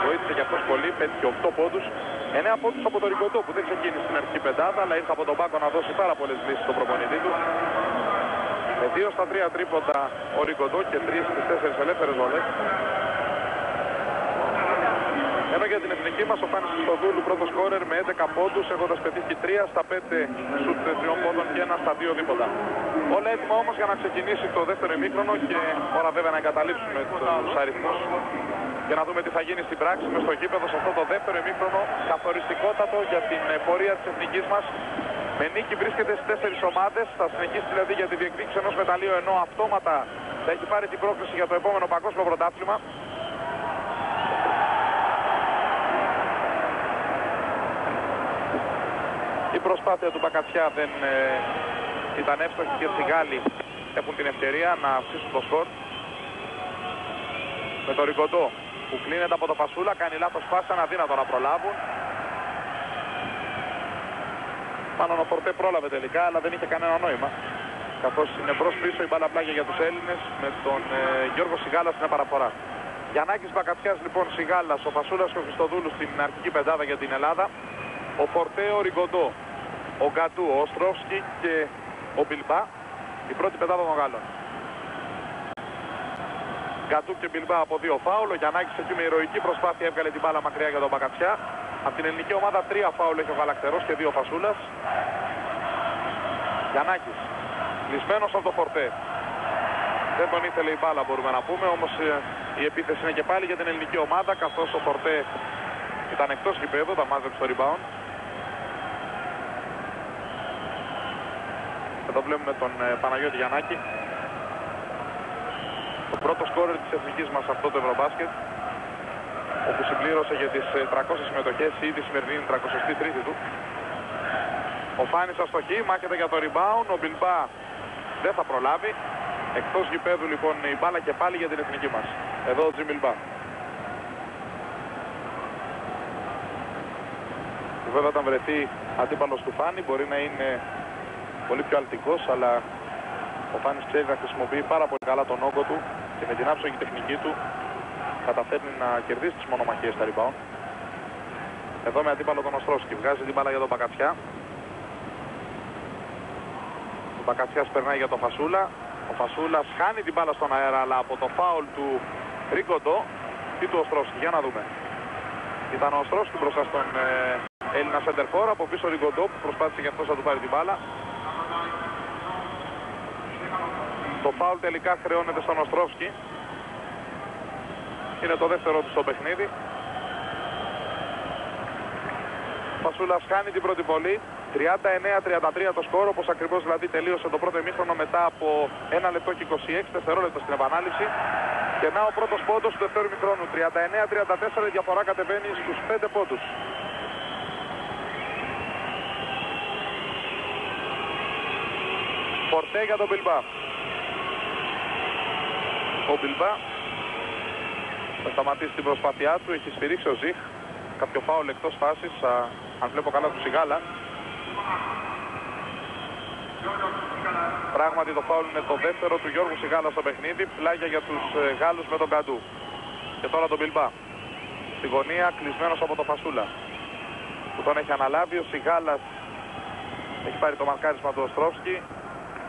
Βοήθησε και αυτός πολύ, πέτυχε 8 πόντους. 9 πόντους από το Ριγκοντό που δεν ξεκίνησε στην αρχική πεντάδα, αλλά ήρθε από τον πάγκο να δώσει πάρα πολλές λύσεις στον προπονητή του. Με 2 στα 3 τρίποντα ο Ριγκοντό και 3 στις 4 ελεύθερες βολές. Ενώ για την εθνική μας ο Φάνης Χριστοδούλου πρώτο σκόρερ με 11 πόντους, έχοντας πετύχει 3 στα 5 σουτ 3 πόντων και 1 στα 2 δίποτα. Όλα έτοιμα όμως για να ξεκινήσει το δεύτερο ημίχρονο και ώρα βέβαια να εγκαταλείψουμε τους αριθμούς και να δούμε τι θα γίνει στην πράξη μες στο γήπεδο σε αυτό το δεύτερο ημίχρονο καθοριστικότατο για την πορεία της εθνικής μας. Με νίκη βρίσκεται στις 4 ομάδες, θα συνεχίσει δηλαδή για τη διεκδίκηση ενός μεταλλείου, ενώ αυτόματα θα έχει πάρει την πρόκληση για το επόμενο παγκόσμιο πρωτάθλημα. Η προσπάθεια του Μπακατσιά δεν ήταν εύστοχη και οι Γάλλοι έχουν την ευκαιρία να αυξήσουν το σκορ. Με το Ριγκοντό που κλείνεται από το Φασούλα, κάνει λάθος πάσα, είναι αδύνατο να προλάβουν. Πάνω ο Φορτέ πρόλαβε τελικά, αλλά δεν είχε κανένα νόημα. Καθώς είναι μπρος πίσω η μπάλα πλάγια για τους Έλληνες, με τον Γιώργο Σιγάλα στην παραφορά. Γιαννάκης, Μπακατσιάς λοιπόν, Σιγάλας, ο Φασούλας και ο Χριστοδούλου στην αρχική πεντάδα για την Ελλάδα. Ο Φορτέ, ο Ριγκοντό, ο Γκατού, ο Οστρόφσκι και ο Μπιλμπά, η πρώτη πεντάδα των Γάλλων. Γκατού και Μπιλμπά από 2 φάουλ, ο Γιαννάκης εκεί με ηρωική προσπάθεια έβγαλε την μπάλα μακριά για τον Μπακατσιά. Από την ελληνική ομάδα 3 φάουλ έχει ο Γαλακτερός και 2 Φασούλας. Γιαννάκης, κλεισμένος από το Φορτέ. Δεν τον ήθελε η μπάλα μπορούμε να πούμε, όμως η επίθεση είναι και πάλι για την ελληνική ομάδα, καθώς ο Φορτέ ήταν εκτός γηπέδου, τα μάζεψε στο rebound. Εδώ βλέπουμε τον Παναγιώτη Γιαννάκη. Το πρώτο σκόρερ της εθνικής μας αυτό το Ευρωμπάσκετ, όπου συμπλήρωσε για τις 300 συμμετοχές, ήδη σημερινή είναι 303η του. Ο Φάνης αστοχή, μάχεται για το rebound, ο Μπιλμπά δεν θα προλάβει. Εκτός γηπέδου λοιπόν η μπάλα και πάλι για την εθνική μας. Εδώ ο Τζι Μπιλμπά. Βέβαια όταν βρεθεί αντίπαλος του Φάνη μπορεί να είναι πολύ πιο αλτικός, αλλά ο Φάνης ξέρει να χρησιμοποιεί πάρα πολύ καλά τον όγκο του και με την άψογη τεχνική του καταφέρνει να κερδίσει τις μονομαχίες στα rebound. Εδώ με αντίπαλο τον Οστρόσκι, βγάζει την μπάλα για τον Μπακατσιά. Ο Μπακατσιάς περνάει για τον Φασούλα. Ο Φασούλας χάνει την μπάλα στον αέρα, αλλά από το φάουλ του Ριγκοντό ή του Οστρόσκι, για να δούμε. Ήταν ο Οστρόσκι μπροστά στον Έλληνα σεντερφόρ, από πίσω Ριγκοντό που προσπάθησε και αυτός να του πάρει την μπάλα. Το φάουλ τελικά χρεώνεται στον Οστρόφσκι. Είναι το δεύτερο του στο παιχνίδι. Φασούλας χάνει την πρώτη βολή. 39-33 το σκορ, όπως ακριβώς δηλαδή τελείωσε το πρώτο ημίχρονο μετά από 1 λεπτό και 26 δευτερόλεπτα στην επανάληψη. Και να ο πρώτος πόντος του δεύτερου ημίχρονου. 39-34, η διαφορά κατεβαίνει στους 5 πόντους. Φορτέ για τον Μπιλμπά. Ο Μπιλμπά θα σταματήσει την προσπάθειά του, έχει σφυρίξει ο Ζιχ. Κάποιο φάουλ εκτός φάσης, αν βλέπω καλά του Σιγάλα. Πράγματι το φάουλ είναι το δεύτερο του Γιώργου Σιγάλα στο παιχνίδι. Πλάγια για τους Γάλλους με τον Καντού. Και τώρα τον Μπιλμπά. Στη γωνία κλεισμένος από τον Φασούλα, που τον έχει αναλάβει. Ο Σιγάλας έχει πάρει το μαρκάρισμα του Οστρόφσκι.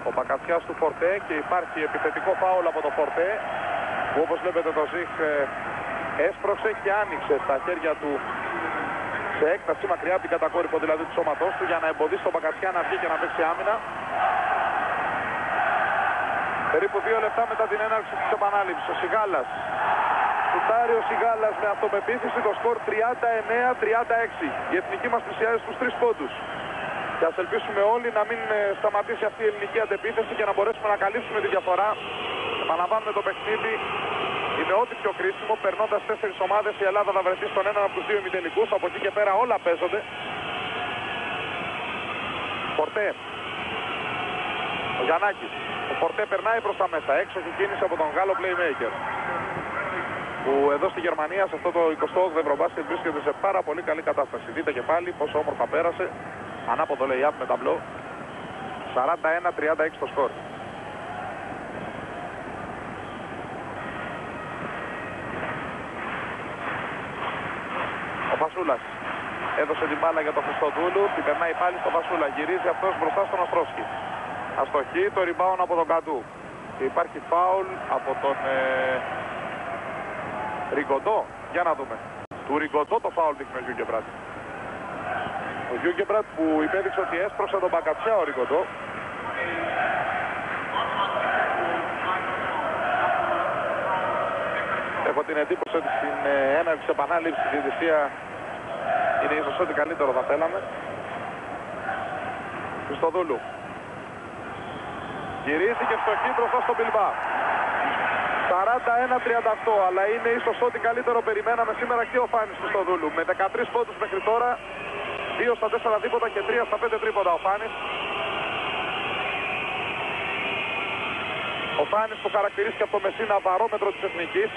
Ο Μπακατσιάς του Φορτέ και υπάρχει επιθετικό φάουλ από το Φορτέ, που όπως βλέπετε το Ζιχ έσπρωξε και άνοιξε στα χέρια του σε έκταση μακριά από την κατακόρυφο δηλαδή του σώματός του, για να εμποδίσει τον Μπακατσιά να βγει και να παίξει άμυνα. Περίπου 2 λεπτά μετά την έναρξη της επανάληψης, ο Σιγάλας σουτάρει, ο Σιγάλας με αυτοπεποίθηση, το σκορ 39-36. Η εθνική μας πλησιάζει στους 3 πόντους. Και ας ελπίσουμε όλοι να μην σταματήσει αυτή η ελληνική αντεπίθεση και να μπορέσουμε να καλύψουμε τη διαφορά. Επαναλαμβάνουμε το παιχνίδι. Είναι ό,τι πιο κρίσιμο. Περνώντας 4 ομάδες, η Ελλάδα θα βρεθεί στον έναν από τους 2 ημιτελικούς. Από εκεί και πέρα όλα παίζονται. Φορτέ. Ο Γιαννάκης. Ο Φορτέ περνάει προς τα μέσα. Έξοχη κίνηση από τον Γάλλο playmaker, που εδώ στη Γερμανία, σε αυτό το 28ο Ευρωμπάσκετ, βρίσκεται σε πάρα πολύ καλή κατάσταση. Δείτε και πάλι πόσο όμορφα πέρασε. Ανάποδο lay-up με ταμπλό. 41-36 το σκορ. Ο Φασούλας έδωσε την μπάλα για τον Χριστοδούλου. Την περνάει πάλι στον Φασούλα. Γυρίζει αυτός μπροστά στον Οστρόφσκι. Αστοχή, το rebound από τον Καντού. Και υπάρχει φάουλ από τον Ριγκοντό. Για να δούμε. Του Ριγκοντό το φάουλ δείχνει ο Γιούγκεμπραντ. Ο Γιούγκεμπραντ που υπέδειξε ότι έσπρωξε τον Μπακατσιά ο Ριγκοντό. Έχω την εντύπωση ότι στην έναρξη επανάληψη η διαιτησία είναι ίσως ό,τι καλύτερο θα θέλαμε. Χριστοδούλου. Γυρίζει και στοχή μπροστά στον Μπιλμπά. 41-38, αλλά είναι ίσως ό,τι καλύτερο περιμέναμε σήμερα και ο Φάνης Χριστοδούλου. Με 13 πόντους μέχρι τώρα, 2 στα 4 δίποτα και 3 στα 5 τρίποτα ο Φάνης. Ο Φάνης που χαρακτηρίστηκε από το Μεσίνα βαρόμετρο της Εθνικής.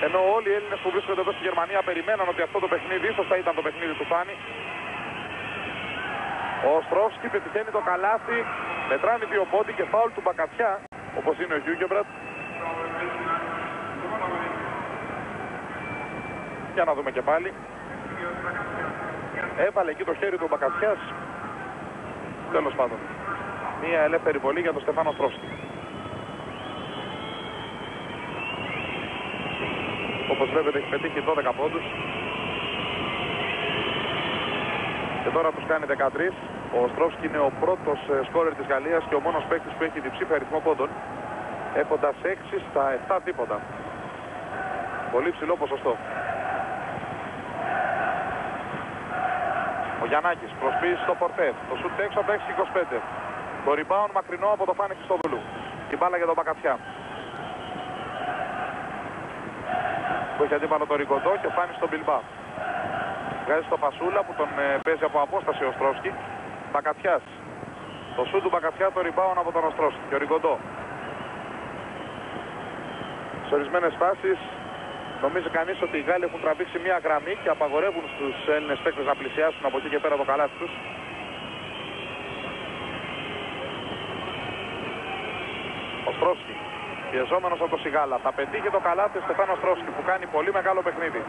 Ενώ όλοι οι Έλληνες που βρίσκονται εδώ στη Γερμανία περιμέναν ότι αυτό το παιχνίδι ίσως θα ήταν το παιχνίδι του Φάνη. Ο Οστρόφσκι πετυχαίνει το καλάθι, μετράνει 2 πόντι και φάουλ του Μπακατσιά, όπως είναι ο Γιούγκεμπραντ. Για να δούμε και πάλι. Έβαλε εκεί το χέρι του Μπακατσιάς. Τέλος πάντων. Μία ελεύθερη βολή για τον Στεφάνο Οστρόφσκι. Όπως βλέπετε έχει πετύχει 12 πόντους. Και τώρα τους κάνει 13. Ο Οστρόφσκι είναι ο πρώτος σκόρερ της Γαλλίας και ο μόνος παίκτης που έχει διψήφιο αριθμό πόντων, έχοντας 6 στα 7 τίποτα. Πολύ ψηλό ποσοστό. Ο Γιαννάκης προσποίηση στο Φορτέ. Το σουτ έξω από 6-25. Το rebound μακρινό από το Φάνη Χριστοδούλου. Την μπάλα για τον Μπακατσιά, που έχει αντίπαλο το Ριγκοντό και Φάνη στον Μπιλμπά. Βγάζει στο Φασούλα που τον παίζει από απόσταση ο Οστρόφσκι. Μπακατσιάς. Το σουτ του Μπακατσιά, το rebound από τον Οστρόφσκι και ο Ριγκοντό. Σε ορισμένες φάσεις νομίζει κανείς ότι οι Γάλλοι έχουν τραβήξει μια γραμμή και απαγορεύουν στους Έλληνες παίκτες να πλησιάσουν από εκεί και πέρα το καλάθι τους. Οστρόφσκι, πιεζόμενος από το Σιγάλα, θα πετύχει το καλάθι ο Στεφάνο Οστρόφσκι που κάνει πολύ μεγάλο παιχνίδι.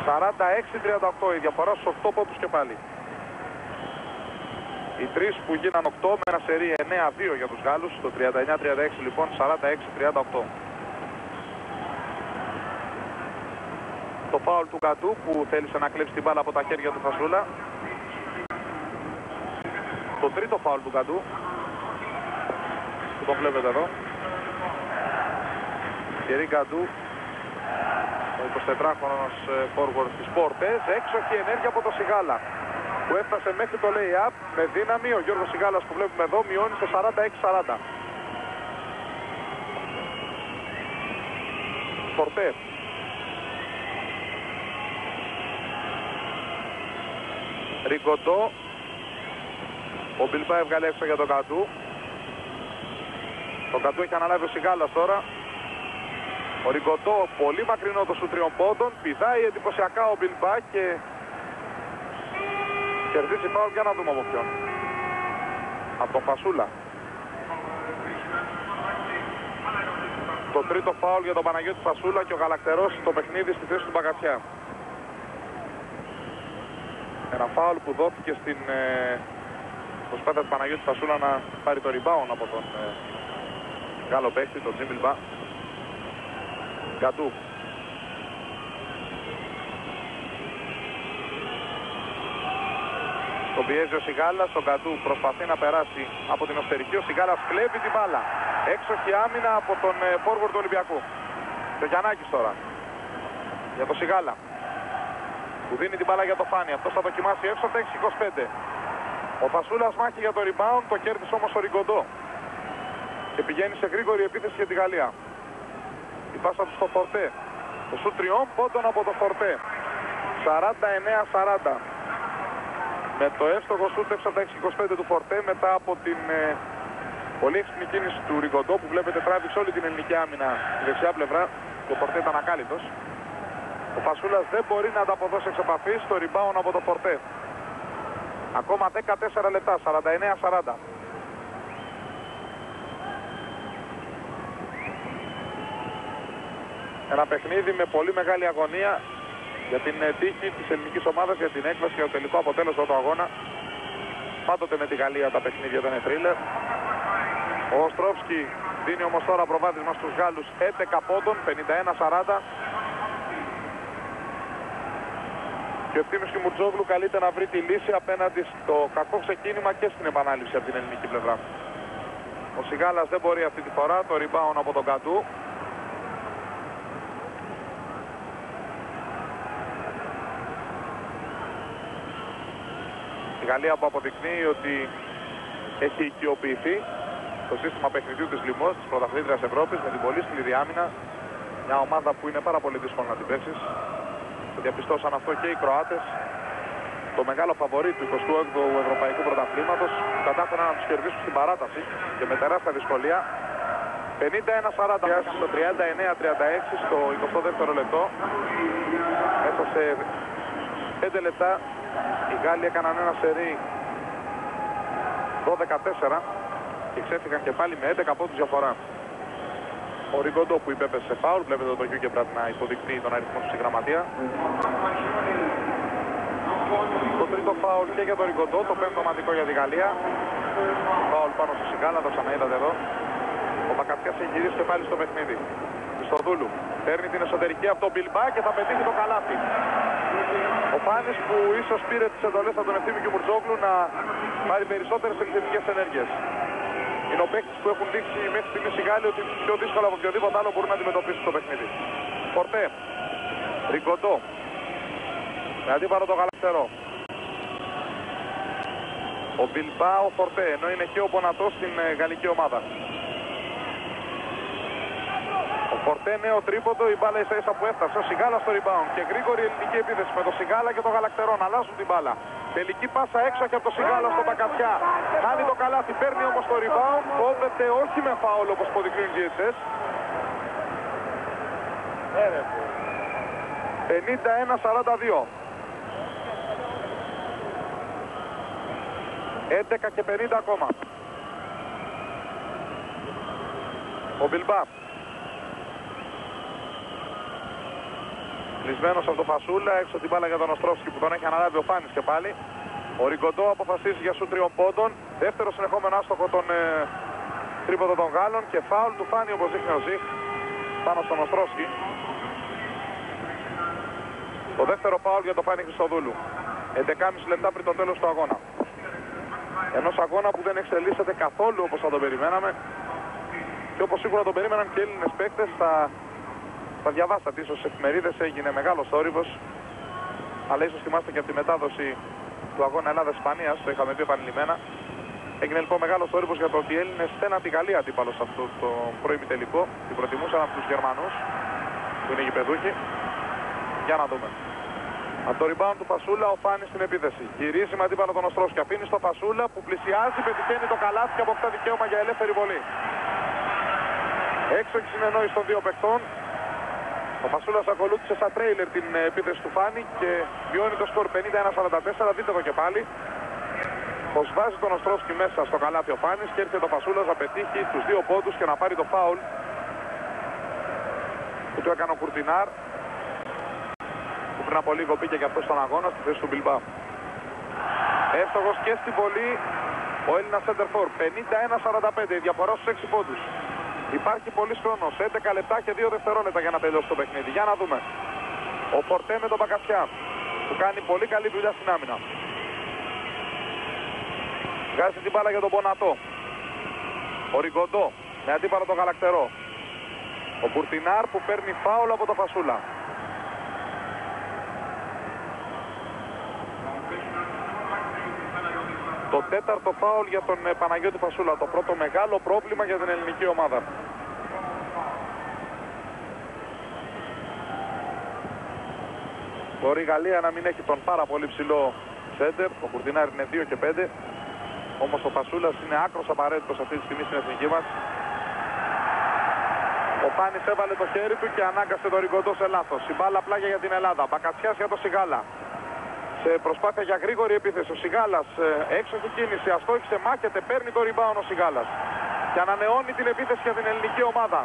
46-38, η διαφορά στους 8 πόντους και πάλι. Οι 3 που γίναν 8 με ένα σερί 9-2 για τους Γάλλους. Το 39-36 λοιπόν, 46-38. Το φάουλ του Καντού που θέλησε να κλέψει την μπάλα από τα χέρια του Φασούλα. Το τρίτο φάουλ του Καντού, που τον βλέπετε εδώ. Θιερί Καντού Ο 24χρονος forward της Πόρτες. Έξοχη ενέργεια από το Σιγάλα που έφτασε μέχρι το lay-up με δύναμη. Ο Γιώργος Σιγάλας που βλέπουμε εδώ μειώνει σε 46-40. Φορτέ. Ριγκοντό. Ο Μπιλμπά έβγαλε έξω για τον Καντού. Τον Καντού έχει αναλάβει ο Σιγάλας τώρα. Ο Ριγκοντό πολύ μακρινό το σου 3 πόντων. Πηδάει εντυπωσιακά ο Μπιλμπά και κερδίζει φάουλ. Για να δούμε από ποιον. Από τον Φασούλα. Το τρίτο φάουλ για τον Παναγιώτη Φασούλα και ο Γαλακτερός στο παιχνίδι στη θέση του Μπαγκατσιά. Ένα φάουλ που δόθηκε στην προσπάθεια του Παναγιώτη Φασούλα να πάρει το rebound από τον Γάλλο παίχτη, τον Τζιμπιλμπά. Κατού. Τον πιέζει ο Σιγάλας, τον Κατού προσπαθεί να περάσει από την εσωτερική. Ο Σιγάλας κλέβει την μπάλα. Έξοχη άμυνα από τον forward του Ολυμπιακού. Το Γιαννάκης τώρα. Για τον Σιγάλα. Που δίνει την μπάλα για το Φάνη. Αυτός θα δοκιμάσει έξω τα 6-25. Ο Φασούλας μάχη για το rebound. Το κέρδισε όμως ο Ριγκοντό. Και πηγαίνει σε γρήγορη επίθεση για τη Γαλλία. Η πάσα του στο Φορτέ. Το σου 3 πόντων από το Φορτέ. 49-40. Με το εύστοχο σούτ έξω από τα 6-25 του Φορτέ μετά από την πολύ έξυπνη κίνηση του Ριγκοντό που βλέπετε τράβηξε όλη την ελληνική άμυνα στη δεξιά πλευρά και ο Φορτέ ήταν ακάλυπτος. Ο Φασούλας δεν μπορεί να ανταποδώσει εξ επαφής στο rebound από το Φορτέ. Ακόμα 14 λεπτά, 49-40. Ένα παιχνίδι με πολύ μεγάλη αγωνία για την τύχη της ελληνικής ομάδας, για την έκβαση και το τελικό αποτέλεσμα του αγώνα. Πάντοτε με τη Γαλλία τα παιχνίδια δεν είναι θρίλερ. Ο Οστρόφσκι δίνει όμως τώρα προβάδισμα στους Γάλλους 11 πόντων, 51-40. Και ο Ευθύμης Κιμουρτζόγλου καλείται να βρει τη λύση απέναντι στο κακό ξεκίνημα και στην επανάληψη από την ελληνική πλευρά. Ο Σιγάλας δεν μπορεί αυτή τη φορά, το rebound από τον Καντού. Η Γαλλία που αποδεικνύει ότι έχει οικειοποιηθεί το σύστημα παιχνιδιού της Λιμός, της πρωταθλήτριας Ευρώπης, με την πολύ σκληρή άμυνα. Μια ομάδα που είναι πάρα πολύ δύσκολο να την παίξεις. Το διαπιστώσαν αυτό και οι Κροάτες. Το μεγάλο φαβορί του 28ου Ευρωπαϊκού Πρωταθλήματος κατάφεραν να τους κερδίσουν στην παράταση και με τεράστια δυσκολία. 51-40 στο 39-36 στο 22ο λεπτό. Μέσα σε 5 λεπτά οι Γάλλοι έκαναν ένα σερί 12-4 και ξέφυγαν και πάλι με 11 πόντους διαφορά. Ο Ριγκοντό που υπέπεσε σε φάουλ, βλέπετε το Γιούγκεμπραντ να υποδεικνύει τον αριθμό του στη γραμματεία. Το τρίτο φάουλ και για τον Ριγκοντό, το πέμπτο ομαδικό για τη Γαλλία. Φάουλ πάνω στο Σιγάλα, το ξαναείδατε εδώ. Ο Μπακατσιάς έχει γυρίσει και πάλι στο παιχνίδι. Στο Δούλου. Παίρνει την εσωτερική από τον Μπιλμπά και θα πετύχει το καλάθι. Ο Φάνης που ίσως πήρε τις εντολές από τον Ευθύμη Κιμουρτζόγλου να πάρει περισσότερες επιθετικές ενέργειες. Είναι ο παίκτης που έχουν δείξει μέχρι στιγμής οι Γάλλοι ότι πιο δύσκολα από οποιοδήποτε άλλο μπορούν να αντιμετωπίσουν το παιχνίδι. Φορτέ. Ριγκοντό. Με αντίπαρο το Γαλακτερό. Ο Μπιλμπά, ο Φορτέ, ενώ είναι και ο Μπονατό στην γαλλική ομάδα. Ο Φορτέ νέο τρίποντο, η μπάλα ίσα ίσα που έφτασε. Ο Σιγάλα στο rebound και γρήγορη ελληνική επίθεση με το Σιγάλα και το Γαλακτερό να αλλάζουν την μπάλα. Τελική πάσα έξω και από το Σιγάλα στον Μπακατσιά. Κάνει το καλάθι, παίρνει όμως το rebound. Κόβεται όχι με φάουλ όπως υποδεικνύουν οι διαιτητές. 51-42. 11 και 50 ακόμα. Ο Μπιλμπά. Κλεισμένος από το Φασούλα, έξω την μπάλα για τον Οστρόφσκι που τον έχει αναλάβει ο Φάνης και πάλι. Ο Ριγκοντό αποφασίζει για σου 3 πόντων. Δεύτερο συνεχόμενο άστοχο των τρίποντων των Γάλλων και φάουλ του Φάνη όπως δείχνει ο Ζιχ πάνω στον Οστρόφσκι. Το δεύτερο φάουλ για τον Φάνη Χριστοδούλου. 11,5 λεπτά πριν το τέλος του αγώνα. Ενός αγώνα που δεν εξελίσσεται καθόλου όπως θα τον περιμέναμε και όπως σίγουρα τον περίμεναν και οι Έλληνες παίκτες. Θα Θα διαβάσατε ίσως στις εφημερίδες, έγινε μεγάλος θόρυβος, αλλά ίσως θυμάστε και από τη μετάδοση του αγώνα Ελλάδα-Ισπανίας, το είχαμε πει επανειλημμένα. Έγινε λοιπόν μεγάλος θόρυβος για το ότι οι Έλληνες στέναν τη Γαλλία αντίπαλο σε αυτό το πρώιμη τελικό. Την προτιμούσαν από τους Γερμανούς, που είναι γηπεδούχοι. Για να δούμε. Από το rebound του Φασούλα, ο Φάνης στην επίθεση. Γυρίζει με αντίπαλο τον Οστρόσκι. Αφήνει στο Φασούλα που πλησιάζει, πετυχαίνει το καλάθι και αποκτά δικαίωμα για ελεύθερη βολή. Έξω η συνεννόηση των δύο παιχτών. Ο Φασούλας ακολούθησε σαν τρέιλερ την επίθεση του Φάνη και μειώνει το σκορ 51-44. Δείτε εδώ και πάλι πως βάζει τον Οστρόσκι μέσα στο καλάθι ο Φάνης και έρχεται ο Φασούλας να πετύχει τους δύο πόντους και να πάρει το φάουλ που του έκανε ο Κουρτινάρ, που πριν από λίγο μπήκε και αυτό στον αγώνα στη θέση του Μπιλμπάου. Εύστοχος και στη βολή ο Έλληνας Σέντερφορ. 51-45, διαφορά στους 6 πόντους. Υπάρχει πολύς χρόνος, 11 λεπτά και 2 δευτερόλεπτα για να τελειώσει το παιχνίδι. Για να δούμε. Ο Φορτέ με τον Μπακασιά, που κάνει πολύ καλή δουλειά στην άμυνα. Βγάζει την μπάλα για τον Μπονατό. Ο Ριγκοντό με αντίπαλο τον Γαλακτερό. Ο Κουρτινάρ που παίρνει φάουλ από το Φασούλα. Το τέταρτο φάουλ για τον Παναγιώτη Φασούλα. Το πρώτο μεγάλο πρόβλημα για την ελληνική ομάδα. Μπορεί η Γαλλία να μην έχει τον πάρα πολύ ψηλό σέντερ. Ο Κουρτινάρ είναι 2 και 5. Όμως ο Φασούλας είναι άκρος απαραίτητος αυτή τη στιγμή στην εθνική μας. Ο Πάνης έβαλε το χέρι του και ανάγκασε τον Ριγκοντό σε λάθος. Η μπάλα πλάγια για την Ελλάδα. Μπακατσιάς για το Σιγάλα. Σε προσπάθεια για γρήγορη επίθεση. Ο Σιγάλας έξοχη κίνηση. Αστόχησε, μάχεται, παίρνει το rebound ο Σιγάλας. Και ανανεώνει την επίθεση για την ελληνική ομάδα.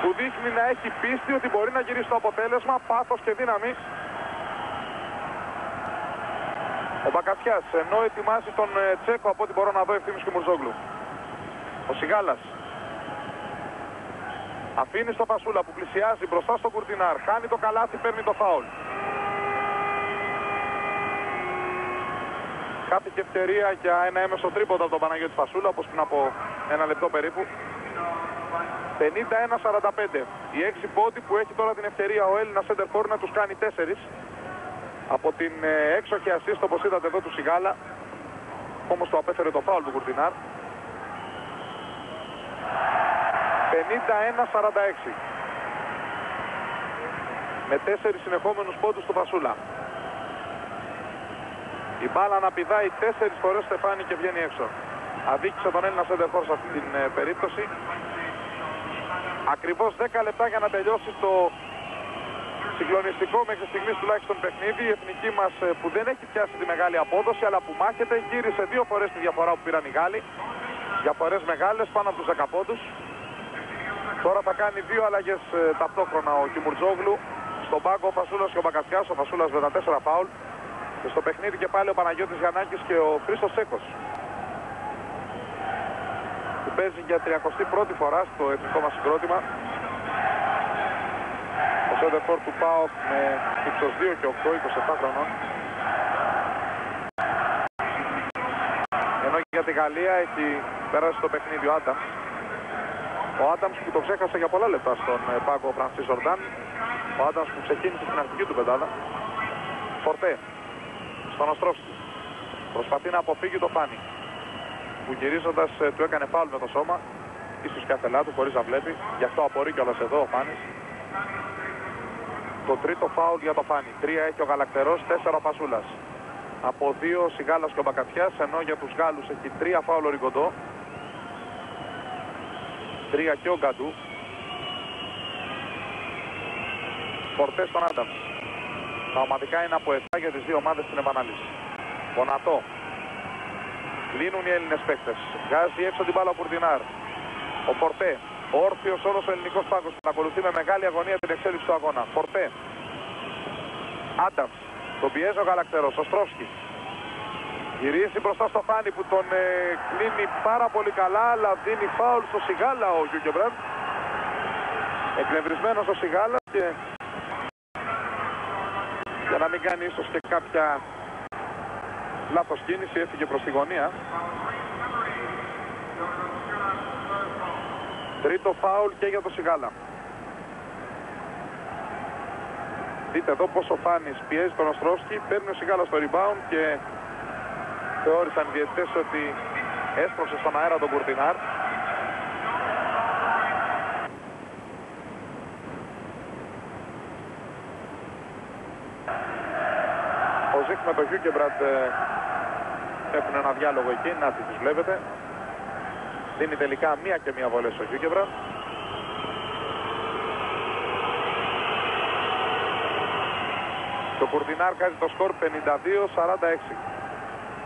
Που δείχνει να έχει πίστη ότι μπορεί να γυρίσει το αποτέλεσμα. Πάθος και δύναμη. Ο Μπακατσιάς, ενώ ετοιμάζει τον Τσέκο από ό,τι μπορώ να δω, Ευθύμης και Μουρζόγλου. Ο Σιγάλας αφήνει στο Φασούλα που πλησιάζει μπροστά στο Κουρτινάρ. Χάνει το καλάθι, παίρνει το φάουλ. Χάθηκε ευκαιρία για ένα έμεσο τρίποντα από τον Παναγιώτη Φασούλα, όπως πριν από ένα λεπτό περίπου. 51-45. Οι 6 πόντοι που έχει τώρα την ευκαιρία ο Έλληνας σέντερφορ να τους κάνει 4. Από την έξοχη ασίστ, όπως είδατε εδώ, του Σιγάλα. Όμως το απέφερε το φάουλ του Κουρτινάρ. 51-46. Με 4 συνεχόμενους πόντους του Φασούλα. Η μπάλα να πηδάει 4 φορές στεφάνι και βγαίνει έξω. Αδίκησε τον Έλληνα σέντερφορ σε αυτή την περίπτωση. Ακριβώς 10 λεπτά για να τελειώσει το συγκλονιστικό μέχρι στιγμής τουλάχιστον παιχνίδι. Η εθνική μας που δεν έχει πιάσει τη μεγάλη απόδοση, αλλά που μάχεται, γύρισε 2 φορές τη διαφορά που πήραν οι Γάλλοι. Διαφορές μεγάλες, πάνω από τους 10 πόντους. Τώρα θα κάνει 2 αλλαγές ταυτόχρονα ο Κιμουρτζόγλου. Στον πάγκο ο Φασούλας και ο Μπακατσιάς. Ο Φασούλας με τα 4 φάουλ. Και στο παιχνίδι και πάλι ο Παναγιώτης Γιαννάκης και ο Χρήστος Σέκος, που παίζει για 31η φορά στο εθνικό μας συγκρότημα. Ο σέντερφορ του ΠΑΟΚ με ύψος 2 και 8, 27 χρονών. Ενώ για τη Γαλλία έχει περάσει το παιχνίδι ο Άνταμς. Ο Άνταμς που το ξέχασε για πολλά λεπτά στον πάγκο Φρανσί Ζορντάν. Ο Άνταμς που ξεκίνησε στην αρχική του πεντάδα. Φορτέ στον Οστρόσκι. Προσπαθεί να αποφύγει το Φάνη, που γυρίζοντας του έκανε φάουλ με το σώμα. Ίσως και αθελά του, χωρίς να βλέπει. Γι' αυτό απορεί κιόλας εδώ ο Φάνης. Το τρίτο φάουλ για το Φάνη. 3 έχει ο Γαλακτερός, 4 ο Φασούλας. Από 2 ο Σιγάλας και ο Μπακατσιάς, ενώ για τους Γάλλους έχει 3 φάουλ ο Ριγκοντό. 3 και ο Γκαντού. Φορτέ στον Άνταμς. Τα ομαδικά είναι από 7 για τις δύο ομάδες στην επανάληψη. Μπονατό. Κλείνουν οι Έλληνες παίκτες. Βγάζει έξω την μπάλα ο Κουρτινάρ. Ο Φορτέ. Όρθιος όλος ο ελληνικός πάγκος που ακολουθεί με μεγάλη αγωνία την εξέλιξη του αγώνα. Φορτέ. Άνταμς. Τον πιέζει ο Γαλακτερός. Ο Στρόφσκι. Γυρίζει μπροστά στο Φάνη που τον κλείνει πάρα πολύ καλά, αλλά δίνει φάουλ στο Σιγάλα ο Γιούκεμπραντ. Εκνευρισμένος ο Σιγάλα και για να μην κάνει ίσως και κάποια λάθος κίνηση έφυγε προς τη γωνία. Τρίτο φάουλ και για το Σιγάλα. Δείτε εδώ πως ο Φάνης πιέζει τον Οστρόσκι, παίρνει ο Σιγάλας στο rebound και θεώρησαν οι διαιτητές ότι έσπρωξε στον αέρα τον Κουρτινάρ. Ο Ζιχ με τον Χιούκεμπραντ έχουν ένα διάλογο εκεί, να τους βλέπετε. Δίνει τελικά μία και μία βολές στο Χιούκεμπραντ. Το Κουρτινάρ κάνει το σκορ 52-46.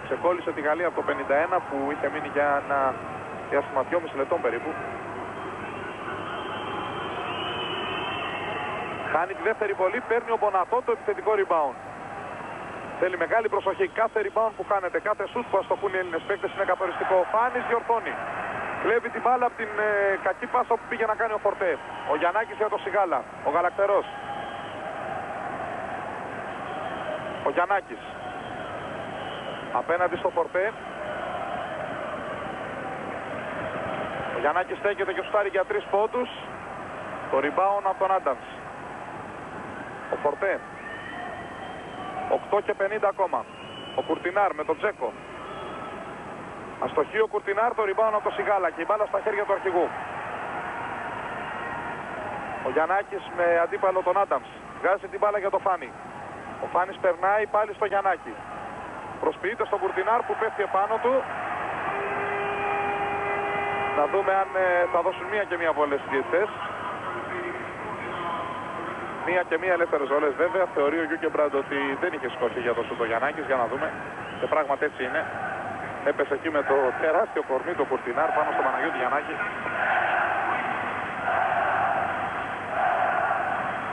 Ξεκόλλησε τη Γαλλία από το 51 που είχε μείνει για ένα διάστημα 2,5 λεπτών περίπου. Χάνει τη δεύτερη βολή, παίρνει ο Μπονατό το επιθετικό rebound. Θέλει μεγάλη προσοχή. Κάθε rebound που χάνεται, κάθε shoot που αστοχούν οι Έλληνες παίκτες είναι καθοριστικό. Ο Φάνης διορθώνει. Κλέβει την μπάλα από την κακή πάσα που πήγε να κάνει ο Φορτέ. Ο Γιαννάκης για το Σιγάλα. Ο Γαλακτερός. Ο Γιαννάκης. Απέναντι στο Φορτέ. Ο Γιαννάκης στέκεται και σουτάρει για 3 πόντους. Το rebound από τον Άνταμς. Ο Φορτέ. 8 και 50 ακόμα. Ο Κουρτινάρ με τον Τζέκο. Αστοχεί ο Κουρτινάρ, το rebound από το Σιγάλα και η μπάλα στα χέρια του αρχηγού. Ο Γιαννάκης με αντίπαλο τον Άνταμς. Βγάζει την μπάλα για το Φάνη. Ο Φάνης περνάει πάλι στο Γιαννάκη. Προσποιείται στον Κουρτινάρ που πέφτει επάνω του. Να δούμε αν θα δώσουν μία και μία βολές οι διαιτητές. Μία και μία ελεύθερες βολές βέβαια. Θεωρεί ο Γιούκεμπραντ ότι δεν είχε σκορπί για το σούτο Γιαννάκης. Για να δούμε. Και πράγματι έτσι είναι. Έπεσε εκεί με το τεράστιο κορμί του Κουρτινάρ πάνω στο Παναγιώτη Γιαννάκη.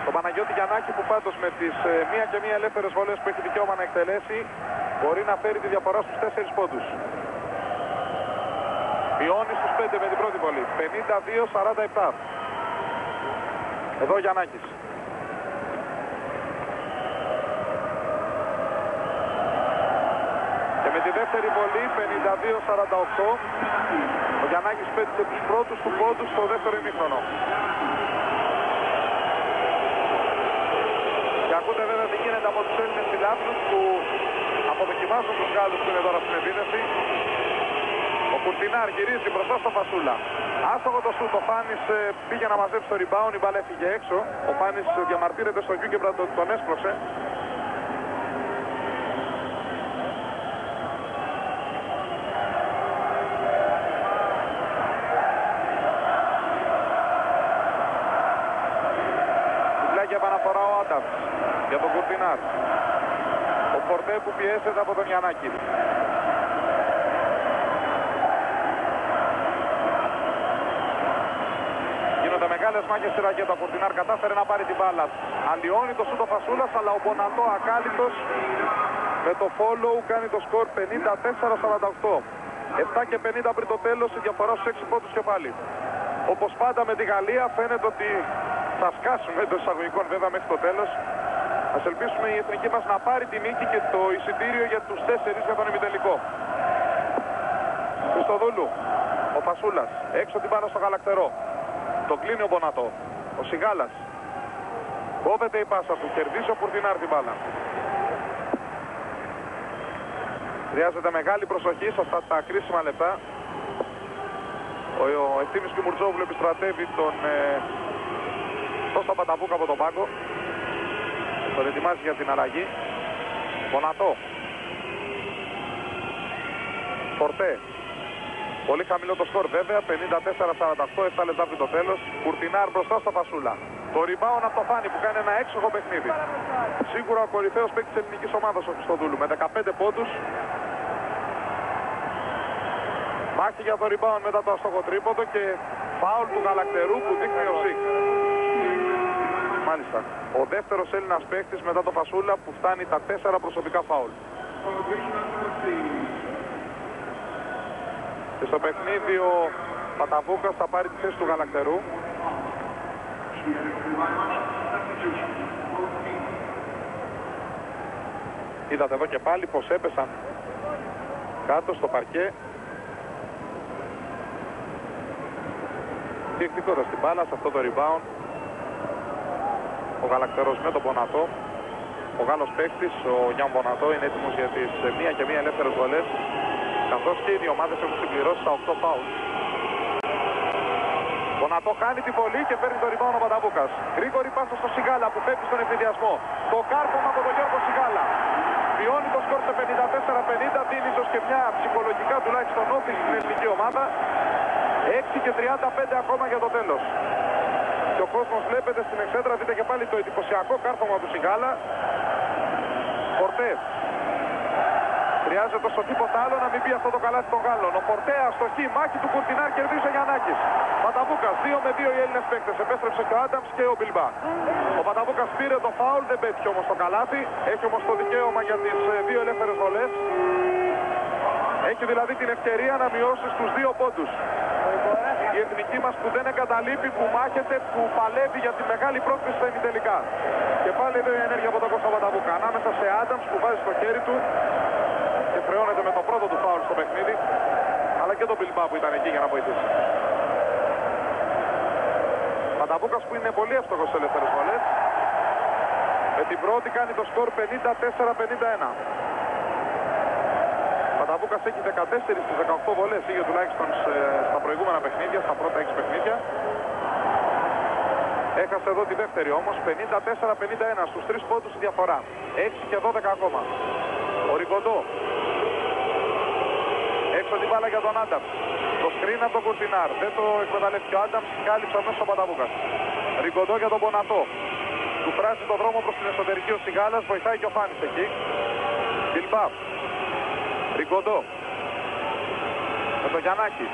Το Παναγιώτη Γιαννάκη που πάντως με τις μία και μία ελεύθερες βολές που έχει δικαίωμα να εκτελέσει μπορεί να φέρει τη διαφορά στους 4 πόντους. Μειώνει στους 5 με την πρώτη βολή. 52-47. Εδώ ο Γιαννάκης. Και με τη δεύτερη βολή 52-48 ο Γιαννάκης πέτυχε τους πρώτους του πόντους στο δεύτερο ημίχρονο. Και ακούτε βέβαια τι γίνεται από τους Έλληνες φιλάθλους που αποδοκιμάζουν τους Γάλλους που είναι τώρα στην επίθεση. Ο Κουρτινάρ γυρίζει μπροστά στο Φασούλα. Άστοχο το σούτ, ο Φάνης πήγε να μαζέψει το rebound, η μπάλα έφυγε έξω. Ο Φάνης διαμαρτύρεται στο Γιούκεμπραντ ότι τον έσπρωξε. Για επαναφορά ο Άνταμς για τον Κουρτινάρ. Ο Φορτέ που πιέζεται από τον Γιαννάκη. Γίνονται μεγάλες μάχες στη ρακέτα. Ο Κουρτινάρ κατάφερε να πάρει την μπάλα. Αλλοιώνει το σούτο Φασούλας, αλλά ο Μπονατό ακάλυπτος με το follow κάνει το σκορ 54-48. 7 και 50 πριν το τέλος, η διαφορά στους 6 πόντους και πάλι. Όπως πάντα με τη Γαλλία φαίνεται ότι θα σκάσουμε εντός εισαγωγικών βέβαια μέχρι το τέλος. Ας ελπίσουμε η εθνική μας να πάρει τη νίκη και το εισιτήριο για τους 4 για τον ημιτελικό. Χριστοδούλου, ο Φασούλας, έξω την μπάλα στο Γαλακτερό. Το κλείνει ο Μπονατό. Ο Σιγάλας. Κόβεται η πάσα του, κερδίζει ο Κουρτινάρ την μπάλα. Χρειάζεται μεγάλη προσοχή σε αυτά τα κρίσιμα λεπτά. Ο Ευθύμης Κιμουρτζόγλου επιστρατεύει τον Κώστα Πανταβούκα από τον πάγκο. Τον ετοιμάζει για την αλλαγή. Μπονατό. Φορτέ. Πολύ χαμηλό το σκορ βέβαια. 54-48, 7 λεπτά πριν το τέλος. Κουρτινάρ μπροστά στο Φασούλα. Το rebound από το Φάνη που κάνει ένα έξοχο παιχνίδι. Σίγουρα ο κορυφαίος παίκτης της ελληνικής ομάδας ο Χριστοδούλου με 15 πόντους. Μάχη για το rebound μετά το αστοχο τρίποντο και φάουλ του Γαλακτερού που δείχνει ο Ζιχ. Μάλιστα. Ο δεύτερος Έλληνας παίκτης μετά το Φασούλα που φτάνει τα 4 προσωπικά φάουλ. Και στο παιχνίδι ο Παταβούκας θα πάρει τη θέση του Γαλακτερού. Είδατε εδώ και πάλι πως έπεσαν κάτω στο παρκέ. Διεκδικώντας την μπάλα σε αυτό το rebound. Ο Γαλακτερός με τον Μπονατό. Ο Γάλλος παίκτης, ο Γιάν Μπονατό, είναι έτοιμος για τις 1 και 1 ελεύθερες βολές, καθώς και οι δύο ομάδες έχουν συμπληρώσει τα 8 φάουλ. Μπονατό κάνει τη βολή και παίρνει το rebound ο Πανταβούκας. Γρήγορη πάσα στο Σιγάλα που φεύγει στον ευνηδιασμό. Το κάρφωμα από τον Γιώργο Σιγάλα. Βιώνει το σκορ σε 54-50, δίνει ίσως και μια ψυχολογικά τουλάχιστον όθηση στην εθνική ομάδα. 6 και 35 ακόμα για το τέλος. Και ο κόσμος βλέπετε στην εξέδρα, δείτε και πάλι το εντυπωσιακό κάρφωμα του Σιγάλα. Πορτέ. Χρειάζεται στο τίποτα άλλο να μην πει αυτό το καλάθι των Γάλλων. Ο Πορτέ αστοχή, μάχη του Κουρτινάρ, κερδίζει ο Γιαννάκης. Πανταβούκας 2 με 2 οι Έλληνες παίκτες. Επέστρεψε και ο Άνταμς και ο Μπιλμπά. Ο Πανταβούκας πήρε το φάουλ, δεν πέτυχε όμως το καλάθι. Έχει όμως το δικαίωμα για τις 2 ελεύθερες βολές. Έχει δηλαδή την ευκαιρία να μειώσει στους 2 πόντους. Η εθνική μας που δεν εγκαταλείπει, που μάχεται, που παλεύει για τη μεγάλη πρόκληση στα ημιτελικά. Και πάλι εδώ η ενέργεια από τον Κώστα Πανταβούκα. Ανάμεσα σε Άνταμς που βάζει στο χέρι του και χρεώνεται με το πρώτο του φάουλ στο παιχνίδι, αλλά και τον Μπιλμπά που ήταν εκεί για να βοηθήσει. Πανταβούκας που είναι πολύ εύστοχος σε ελεύθερες βολές. Με την πρώτη κάνει το σκορ 54-51. Πανταβούκας έχει 14 στις 18 βολές, είχε τουλάχιστον στα προηγούμενα παιχνίδια, στα πρώτα 6 παιχνίδια. Έχασε εδώ τη δεύτερη όμως, 54-51, στους 3 πόντους η διαφορά. 6 και 12 ακόμα. Ο Ριγκοντό. Έξω την μπάλα για τον Άνταμς. Το σκριν από τον Κουρτινάρ. Δεν το εκμεταλλεύτηκε ο Άνταμς, κάλυψε αμέσως ο Πανταβούκας. Ριγκοντό για τον Μπονατό. Του φράζει το δρόμο προς την εσωτερική ο Σιγάλας, βοηθάει και ο Φάνης εκεί. Μπιλμπά. Ριγκοντό. Με τον Γιαννάκη.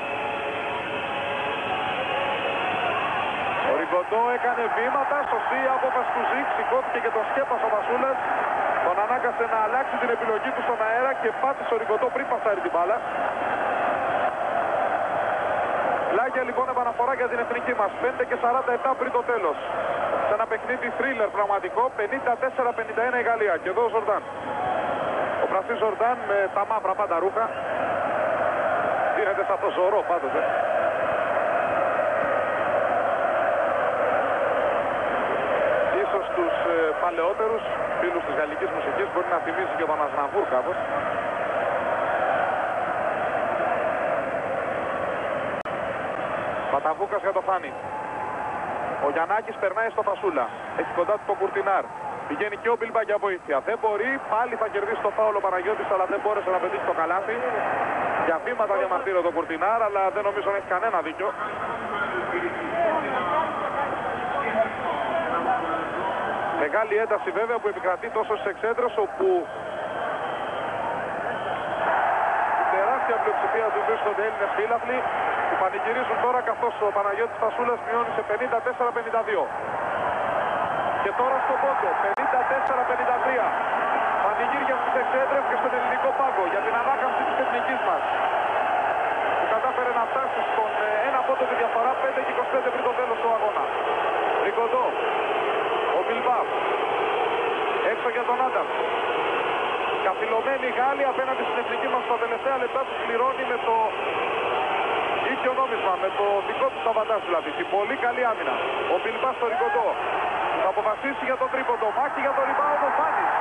Ο Ριγκοντό έκανε βήματα, σωστή η απόφαση του Ζικ, σηκώθηκε και τον σκέπασε ο Βασούλας. Τον ανάγκασε να αλλάξει την επιλογή του στον αέρα και πάτησε ο Ριγκοντό πριν πασάρει την μπάλα. Πλάγια λοιπόν επαναφορά για την εθνική μας. 5 και 47 πριν το τέλος. Σε ένα παιχνίδι θρίλερ πραγματικό. 54-51 η Γαλλία. Και εδώ ο Ζορντάν. Ο πρασί Ζορντάν με τα μαύρα πάντα ρούχα. Δίνεται σαν το Ζωρό πάντοτε. Ίσως τους παλαιότερους φίλους της γαλλικής μουσικής μπορεί να θυμίζει και τον Ασναβούρ κάπως. Πανταβούκας για το Φάνη. Ο Γιαννάκης περνάει στο Φασούλα. Έχει κοντά του το Κουρτινάρ. Πηγαίνει και ο Μπιλμπά για βοήθεια. Δεν μπορεί, πάλι θα κερδίσει το φάουλο ο Παναγιώτης, αλλά δεν μπόρεσε να πετύχει το καλάθι. Για βήματα διαμαρτύρω τον Κουρτινάρ, αλλά δεν νομίζω να έχει κανένα δίκιο. Μεγάλη ένταση βέβαια που επικρατεί τόσο στις εξέδρες, όπου η τεράστια πλειοψηφία του βρίσκονται Έλληνες φίλαθλοι που πανηγυρίζουν τώρα, καθώς ο Παναγιώτης Φασούλας μειώνει σε 54-52. Και τώρα στο πόντο, 54-53. Πανηγύρια στις εξέδρες και στον ελληνικό πάγκο για την ανάκαμψη της εθνικής μας, που κατάφερε να φτάσει στον ένα πόντο τη διαφορά, 5 και 25 πριν το τέλος του αγώνα. Ριγκοντό. Ο Μπιλμπά. Έξω για τον Άνταμ. Καθυλωμένοι οι Γάλλοι απέναντι στην εθνική μας στα τελευταία λεπτά του πληρώνει με το ίδιο νόμισμα, με το δικό του σταβαντάζ δηλαδή. Την πολύ καλή άμυνα. Ο Μπιλμπά στο Ριγκοντό. Θα αποφασίσει για το τρίποντο. Μάχη για το rebound ο Φάνης,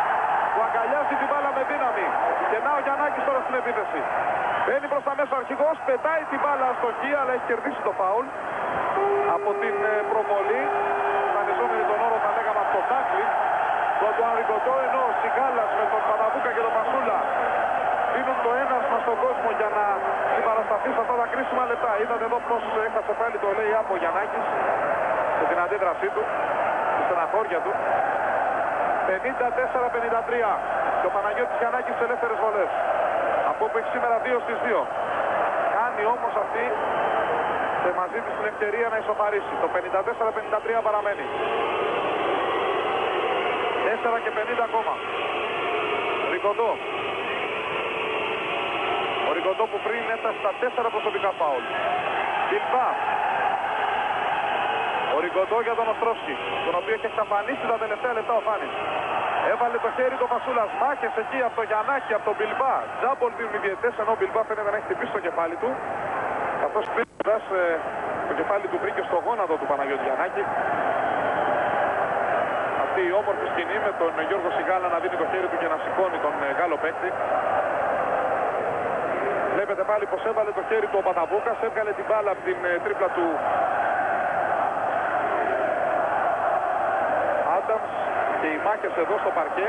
που αγκαλιάζει την μπάλα με δύναμη. Και να ο Γιαννάκης τώρα στην επίθεση. Μπαίνει προς τα μέσα ο αρχηγός, πετάει την μπάλα στο χ, αλλά έχει κερδίσει το φάουλ από την προβολή. Δανειζόμενοι τον όρο θα λέγαμε από το τάκλι του Ριγκοντό, ενώ ο Σιγάλας με τον Πανταβούκα και τον Μασούλα δίνουν το ένασμα στον κόσμο για να συμπαρασταθεί σε αυτά τα κρίσιμα λεπτά. Είδατε εδώ πως έχασε πάλι το λέει από ο Γιαννάκης σε την αντίδρασή του, στη στεναχώρια του. 54-53 και ο Παναγιώτης Γιαννάκης σε ελεύθερες βολές. Από όπου έχει σήμερα 2 στις 2. Κάνει όμως αυτή και μαζί της την ευκαιρία να ισοφαρίσει. Το 54-53 παραμένει. 4 και 50 ακόμα. Ριγκοντό. Ο Ριγκοντό που πριν έφτασε στα 4 προσωπικά φάουλ. Μπιλμπά. Ο Ριγκοντό για τον Οστρόφσκι, τον οποίο έχει εξαφανίσει τα τελευταία λεπτά ο Φάνης. Έβαλε το χέρι του Φασούλας, μάχες εκεί από το Γιαννάκη, από τον Μπιλμπά. Τζάμπολ δίνουν οι διαιτητές, ενώ ο Μπιλμπά φαίνεται να έχει χτυπήσει το κεφάλι του. Καθώς πήρας το κεφάλι του βρήκε στο γόνατο του Παναγιώτη Γιαννάκη. Αυτή η όμορφη όμορφη σκηνή με τον Γιώργο Σιγάλα να δίνει το χέρι του και να σηκώνει τον Γάλλο παίκτη. Βλέπετε πάλι πως έβαλε το χέρι του ο Παταβούκας, έβγαλε την μπάλα από την τρίπλα του Άνταμς και οι μάχες εδώ στο παρκέ.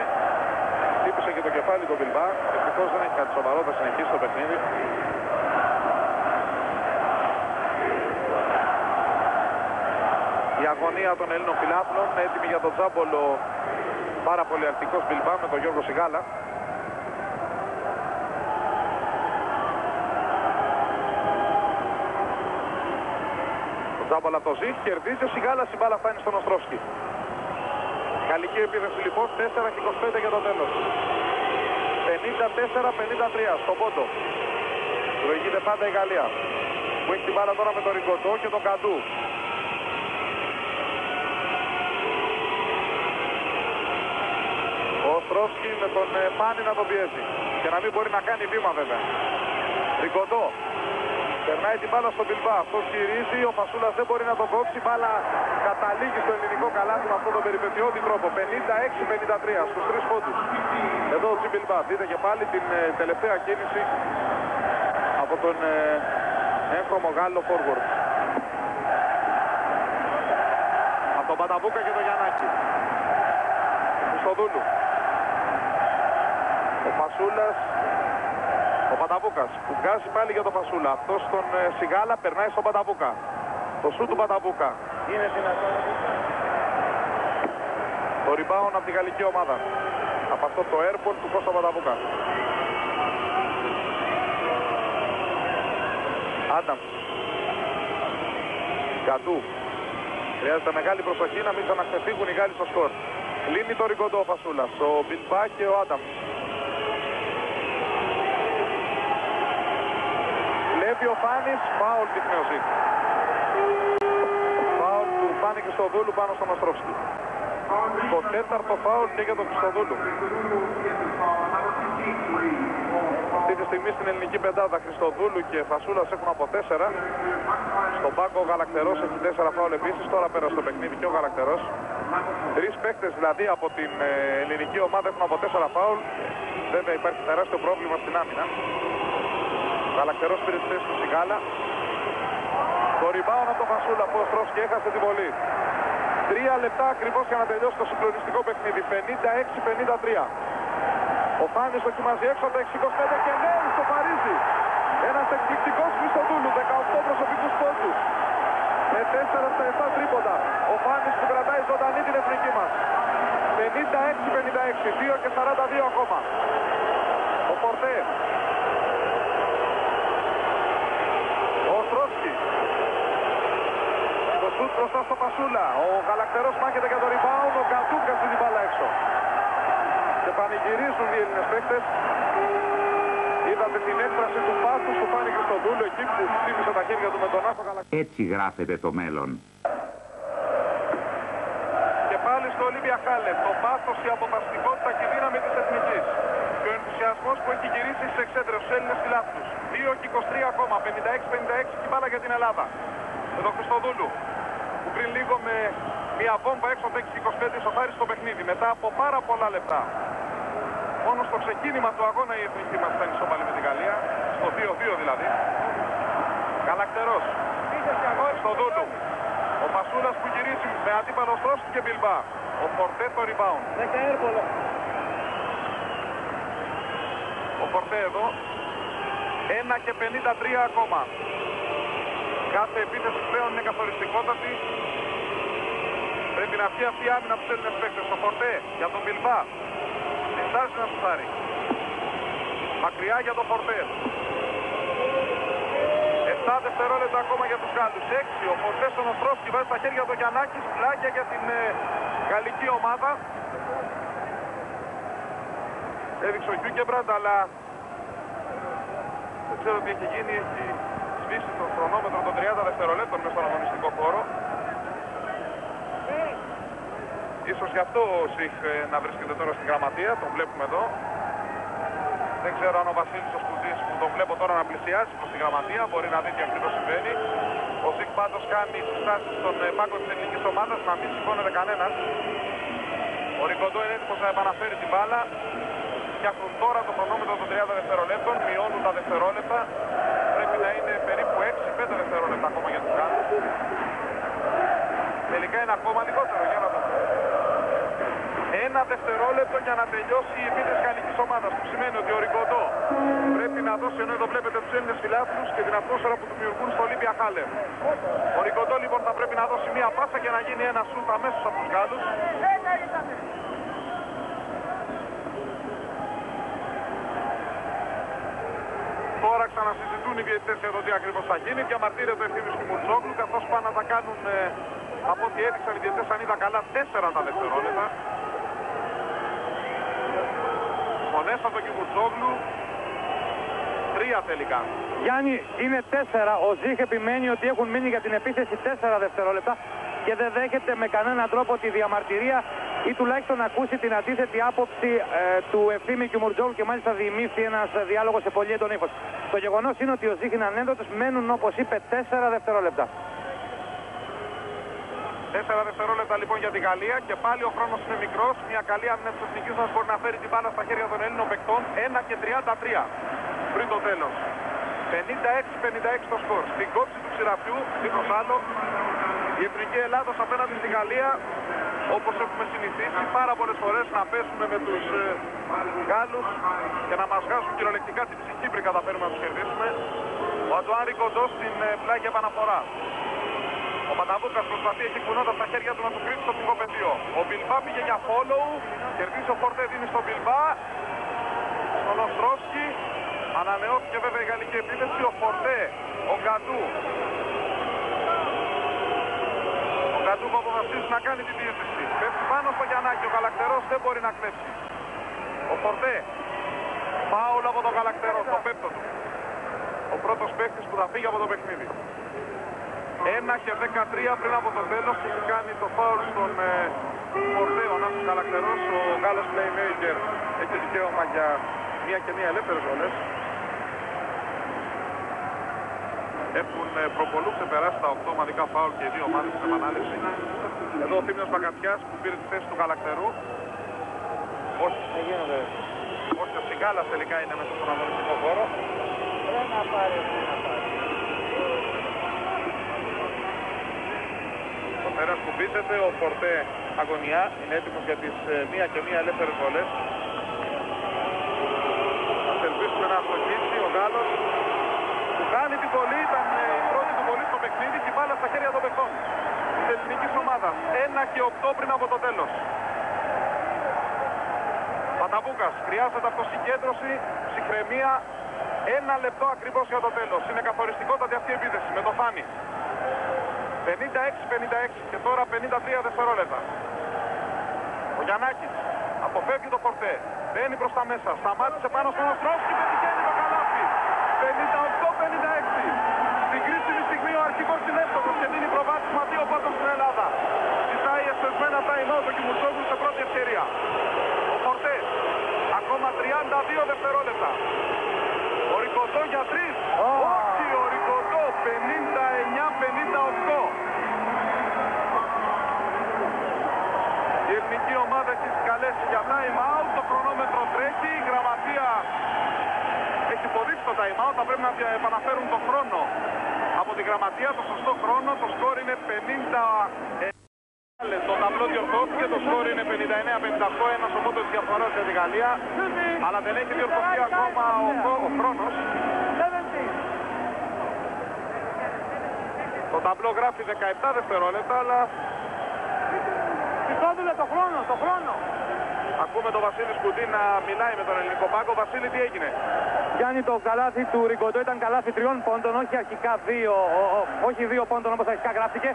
Χτύπησε και το κεφάλι του Μπιλμπά. Ευτυχώς δεν έχει κάτι σοβαρό, θα συνεχίσει το παιχνίδι. Η αγωνία των Ελλήνων φιλάθλων, έτοιμη για τον τζάμπολο πάρα πολύ αρτικός Μπιλμπά με τον Γιώργο Σιγάλα. Το τζάμπολα το ζει, κερδίζει ο Σιγάλας, η μπάλα φτάνει στον Οστρόφσκι. Γαλλική επίθεση λοιπόν, 4 και 25 για το τέλος. 54-53 στον πόντο. Προηγείται πάντα η Γαλλία, που έχει την μπάλα τώρα με τον Ριγκοντό και τον Καντού. Ο Οστρόφσκι με τον Πάνη να τον πιέζει και να μην μπορεί να κάνει βήμα βέβαια. Ριγκοντό περνάει την μπάλα στον Μπιλμπά, αυτός γυρίζει, ο Φασούλας δεν μπορεί να τον κόψει, η μπάλα καταλήγει στο ελληνικό καλάθι με αυτόν τον περιπετειώδη τρόπο. 56-53 στους 3 πόντους. Εδώ ο Μπιλμπά, δείτε και πάλι την τελευταία κίνηση από τον έγχρωμο Γάλλο forward. Από τον Παταβούκα και τον Γιαννάκη. Χριστοδούλου. Ο Φασούλας. Ο Παταβούκας που βγάζει πάλι για τον Φασούλα. Αυτός τον Σιγάλα περνάει στον Παταβούκα. Το σου του Παταβούκα. Είναι δυνατόν. Το rebound από τη γαλλική ομάδα. Από αυτό το airball του Κώστα Παταβούκα. Άνταμς. Καντού. Χρειάζεται μεγάλη προσοχή να μην ξαναξεφύγουν οι Γάλλοι στο σκορ. Κλείνει το Ριγκοντό ο Φασούλας. Ο Μπιλμπά και ο Άνταμς. Βλέπει ο Φάνης, φάουλ δείχνει ο Ζήκ. Φάουλ του Φάνη Χριστοδούλου πάνω στον Οστρόφσκι. Το 4ο φάουλ και για τον Χριστοδούλου. Αυτή τη στιγμή στην ελληνική πεντάδα Χριστοδούλου και Φασούλας έχουν από 4. Στον πάγκο ο Γαλακτερός έχει 4 φάουλ επίσης. Τώρα πέρασε το παιχνίδι και ο Γαλακτερός. 3 παίκτες δηλαδή από την ελληνική ομάδα έχουν από 4 φάουλ. Βέβαια υπάρχει τεράστιο πρόβλημα στην άμυνα. Ο Γαλακτερός πήρε τη θέση του Σιγάλα. Το rebound από τον Φασούλα που ο Οστρόφσκι έχασε την βολή. 3 λεπτά ακριβώς για να τελειώσει το συγκλονιστικό παιχνίδι. 56-53. Ο Φάνης δοκιμάζει έξω από τα 6-25 και λέει στο Παρίσι. Ένας εκπληκτικός Χριστοδούλου, 18 προσωπικούς πόντους. Με 4 στα 7 τρίποντα. Ο Φάνης που κρατάει ζωντανή την εθνική μας. 56-56, 2 και 42 ακόμα. Ο Φορτέ. Ο Οστρόφσκι. Το σουτ μπροστά στο Φασούλα. Ο Γαλακτερός μάχεται για το rebound. Ο Γκαντούκας την μπάλα έξω. Και πανηγυρίζουν οι Έλληνες παίκτες. Είδατε την έκφραση του πάθους του Φάνη Χριστοδούλου εκεί που χτύπησε τα χέρια του με τον άσο Γαλακτερό. Έτσι γράφεται το μέλλον. Και πάλι στο Ολύμπια Χάλεμ. Το πάθος, η αποφασιστικότητα και η δύναμη της εθνικής. Και ο ενθουσιασμός που έχει γυρίσει στις εξέδρες στους Έλληνες φιλάθλους. 2 και 23 ακόμα. 56-56 και μπάλα για την Ελλάδα. Με τον Χριστοδούλου. Που πριν λίγο με μια βόμβα έξω από 6-25 ισοφάρισε το παιχνίδι. Μετά από πάρα πολλά λεπτά. Μόνο στο ξεκίνημα του αγώνα η εθνική μας ήταν ισόπαλη με την Γαλλία. Στο 2-2 δηλαδή. Γαλακτερός. Χριστοδούλου. Ο Φασούλας που γυρίζει με αντίπαλο Οστρόφσκι και Μπιλμπά. Ο Φορτέ το rebound. Ο Φορτέ εδώ. 1 και 53 ακόμα. Κάθε επίθεση πλέον είναι καθοριστικότατη. Πρέπει να βγει αυτή η άμυνα που θέλουν παίκτες. Ο Φορτέ για τον Μπιλμπά. Συστάζει να σουτάρει. Μακριά για τον Φορτέ. 7 δευτερόλεπτα ακόμα για τους Γάλλους. 6. Ο Φορτέ στον Οστρόφσκι βάζει στα χέρια του Γιαννάκης. Πλάγια για την γαλλική ομάδα. Έδειξε ο Γιούκεμπραντ, αλλά δεν ξέρω τι έχει γίνει. Έχει σβήσει το χρονόμετρο των 30 δευτερολέπτων μέσα στον αγωνιστικό χώρο. Ίσως γι' αυτό ο Σιχ να βρίσκεται τώρα στην γραμματεία, τον βλέπουμε εδώ. Δεν ξέρω αν ο Βασίλης ο Σκουντής που τον βλέπω τώρα να πλησιάζει προς τη γραμματεία μπορεί να δει τι ακριβώς συμβαίνει. Ο Σιχ πάντως κάνει συστάσεις στον πάγκο της ελληνικής ομάδας να μην σηκώνεται κανένας. Ο Ρικοντό είναι έτοιμος να επαναφέρει την μπάλα. Φτιάχνουν τώρα το χρονόμετρο των 30 δευτερολέπτων, μειώνουν τα δευτερόλεπτα. Πρέπει να είναι περίπου 6-5 δευτερόλεπτα ακόμα για τους Γάλλους. Τελικά είναι ακόμα λιγότερο, για να δούμε. Ένα δευτερόλεπτο για να τελειώσει η επίθεση γαλλικής ομάδας, που σημαίνει ότι ο Ρικοντό πρέπει να δώσει, ενώ εδώ βλέπετε τους Έλληνες φιλάθλους και την ατμόσφαιρα που του δημιουργούν στο Ολύμπια Χάλε. Ο Ρικοντό λοιπόν θα πρέπει να δώσει μία πάσα και να γίνει ένα σούτ αμέσως από τους Γάλλους. Τώρα ξανασυζητούν οι διαιτητές εδώ τι ακριβώς θα γίνει. Διαμαρτύρεται ο Ευθύμης του Μουρτζόγλου, καθώς πάνε να τα κάνουν, από ό,τι έδειξαν οι διαιτητές, αν είδα καλά, 4 τα δευτερόλεπτα. Φωνές από τον Κιμουρτζόγλου, 3 τελικά. Γιάννη, είναι 4. Ο Ζιχ επιμένει ότι έχουν μείνει για την επίθεση 4 δευτερόλεπτα και δεν δέχεται με κανέναν τρόπο τη διαμαρτυρία ή τουλάχιστον να ακούσει την αντίθετη άποψη του Ευθύμη Κιμουρτζόγλου και μάλιστα διημήφθη ένας διάλογος σε πολύ έντονο ύφος. Το γεγονός είναι ότι ο Ζιχ είναι ανένδοτος, μένουν όπως είπε 4 δευτερόλεπτα. 4 δευτερόλεπτα λοιπόν για τη Γαλλία και πάλι ο χρόνος είναι μικρός. Μια καλή άμυνα της εθνικής μας μπορεί να φέρει την μπάλα στα χέρια των Ελλήνων παικτών. 1 και 33 πριν το τέλος. 56-56 το σκορ. Στην κόψη του ξηραφιού, δίχως άλλο, η εθνική Ελλάδος απέναντι στη Γαλλία, όπως έχουμε συνηθίσει πάρα πολλές φορές να πέσουμε με τους Γάλλους και να μας βγάζουν κυριολεκτικά την ψυχή πριν καταφέρουμε να τους κερδίσουμε. Ο Αντουάν Ρικοντό στην πλάγια επαναφορά. Ο Παταβούκας προσπαθεί εκεί κουνώντας τα χέρια του να του κρύψει το πηγό πεδίο. Ο Μπιλμπά πήγε για follow, κερδίζει ο Φορτέ, δίνει στον Μπιλμπά. Στον Οστρόσκι, ανανεώθηκε βέβαια η γαλλική επίθεση. Ο Φορτέ, ο Γκαντού. Ο Γκαντού που αποφασίζει να κάνει την διεύθυνση. Πέφτει πάνω στο Γιαννάκη, ο Γαλακτερός δεν μπορεί να κλέψει. Ο Φορτέ, φάουλ από τον Γαλακτερό, στο πέπτο του. Ο πρώτος παίκτης που θα φύγει από το παιχνίδι. 1 και 13 πριν από το τέλος, έχει κάνει το φάουλ στον Φορτέ, ο Νάσος Γαλακτερός. Ο Γάλλος playmaker έχει δικαίωμα για μία και μία ελεύθερες βολές. Έχουν προπολού ξεπεράσει τα 8 ομαδικά φάουλ και οι δύο ομάδες στην επανάληψη. Εδώ ο Θήμιος Μπαγκατσιάς που πήρε τη θέση του Γαλακτερού. Όχι, ο Σιγκάλας τελικά είναι μέσα στον αγωνιστικό χώρο. Ο Φέρας κουμπίζεται, ο Φορτέ αγωνιά, είναι έτοιμος για τις 1 και 1 ελεύθερες βολές. Ας ελπίσουμε να αστοχίσει ο Γάλλος που κάνει την βολή, ήταν η πρώτη του βολή στο παιχνίδι και η μπάλα στα χέρια των παιχτών της ελληνικής ομάδας. 1 και 8 πριν από το τέλος. Παταβούκας, χρειάζεται αυτοσυγκέντρωση, ψυχραιμία. 1 λεπτό ακριβώς για το τέλος. Είναι καθοριστικότατη αυτή η επίθεση με το Φάνη. 56-56 και τώρα 53 δευτερόλεπτα. Ο Γιαννάκης αποφεύγει το Φορτέ. Μπαίνει προς τα μέσα. Σταμάτησε πάνω στον Οστρόσκι και πετυχαίνει το καλάθι. 58-56. Στην κρίσιμη στιγμή ο αρχηγός είναι εύκολος και δίνει προβάδισμα 2 πόντων στην Ελλάδα. Ζητάει εσπεσμένα time-out ο Κιμουρτζόγλου σε πρώτη ευκαιρία. Ο Φορτέ. Ακόμα 32 δευτερόλεπτα. Ο Ρικοντό για 3. Όχι, ο Ρικοντό 59-58. Η εθνική ομάδα έχει καλέσει για time out. Το χρονόμετρο τρέχει. Η γραμματεία έχει υποδείξει το time out. Θα πρέπει να επαναφέρουν το χρόνο από τη γραμματεία. Το σωστό χρόνο. Το σκορ είναι 50. Το ταμπλό διορθώθηκε, το σκορ είναι 59-58, ένας ομότος διαφοράς για τη Γαλλία, αλλά δεν έχει διορθωθεί ακόμα ο χρόνος. Το ταμπλό γράφει 17 δευτερόλεπτα, αλλά... Πιστόδουλε το χρόνο. Ακούμε τον Βασίλη Σκουντή να μιλάει με τον ελληνικό πάγκο. Βασίλη, τι έγινε? Γιάννη, το καλάθι του Ρικοντό ήταν καλάθι 3 πόντων, όχι αρχικά 2 πόντων όπως αρχικά γράφτηκε.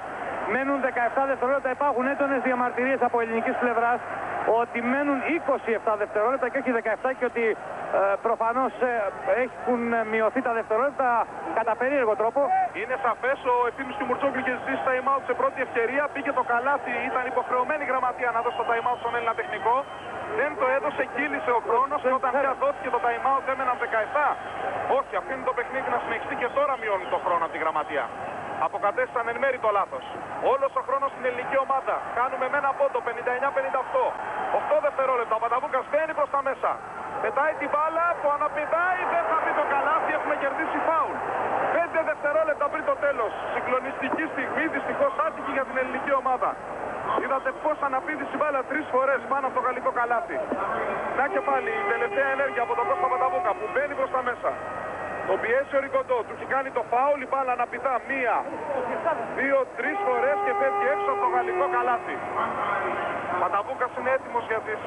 Μένουν 17 δευτερόλεπτα, υπάρχουν έντονες διαμαρτυρίες από ελληνικής πλευράς ότι μένουν 27 δευτερόλεπτα και όχι 17 και ότι προφανώς έχουν μειωθεί τα δευτερόλεπτα κατά περίεργο τρόπο. Είναι σαφές, ο Ευθύμης Κιμουρτζόγλου είχε ζητήσει time out σε πρώτη ευκαιρία, πήγε το καλάθι, ήταν υποχρεωμένη η γραμματεία να δώσει το time out στον Έλληνα τεχνικό. Δεν το έδωσε, κύλησε ο χρόνος και όταν πια δόθηκε το time out έμεναν 17. Όχι, αφήνει το παιχνίδι να συνεχιστεί και τώρα μειώνει το χρόνο από τη γραμματεία. Αποκατέστησαν εν μέρει το λάθος. Όλος ο χρόνος στην ελληνική ομάδα. Κάνουμε με ένα πόντο, 59-58. δευτερόλεπτα. Ο Παταβούκας μπαίνει προς τα μέσα. Πετάει την μπάλα, το αναπηδάει, δεν θα μπει το καλάθι, έχουμε κερδίσει φάουλ. 5 δευτερόλεπτα πριν το τέλος. Συγκλονιστική στιγμή, δυστυχώς άτυχη για την ελληνική ομάδα. Είδατε πώς αναπήδησε η μπάλα 3 φορές πάνω από το γαλλικό καλάθι. Να και πάλι η τελευταία ενέργεια από τον Κώστα Παταβούκα που μπαίνει προς τα μέσα. Τον πιέσει ο Ρικοντό, του έχει κάνει το φάουλ, η μπάλα αναπηδά 1, 2, 3 φορές και φεύγει έξω από το γαλλικό καλάθι. Παταβούκας είναι έτοιμος για τις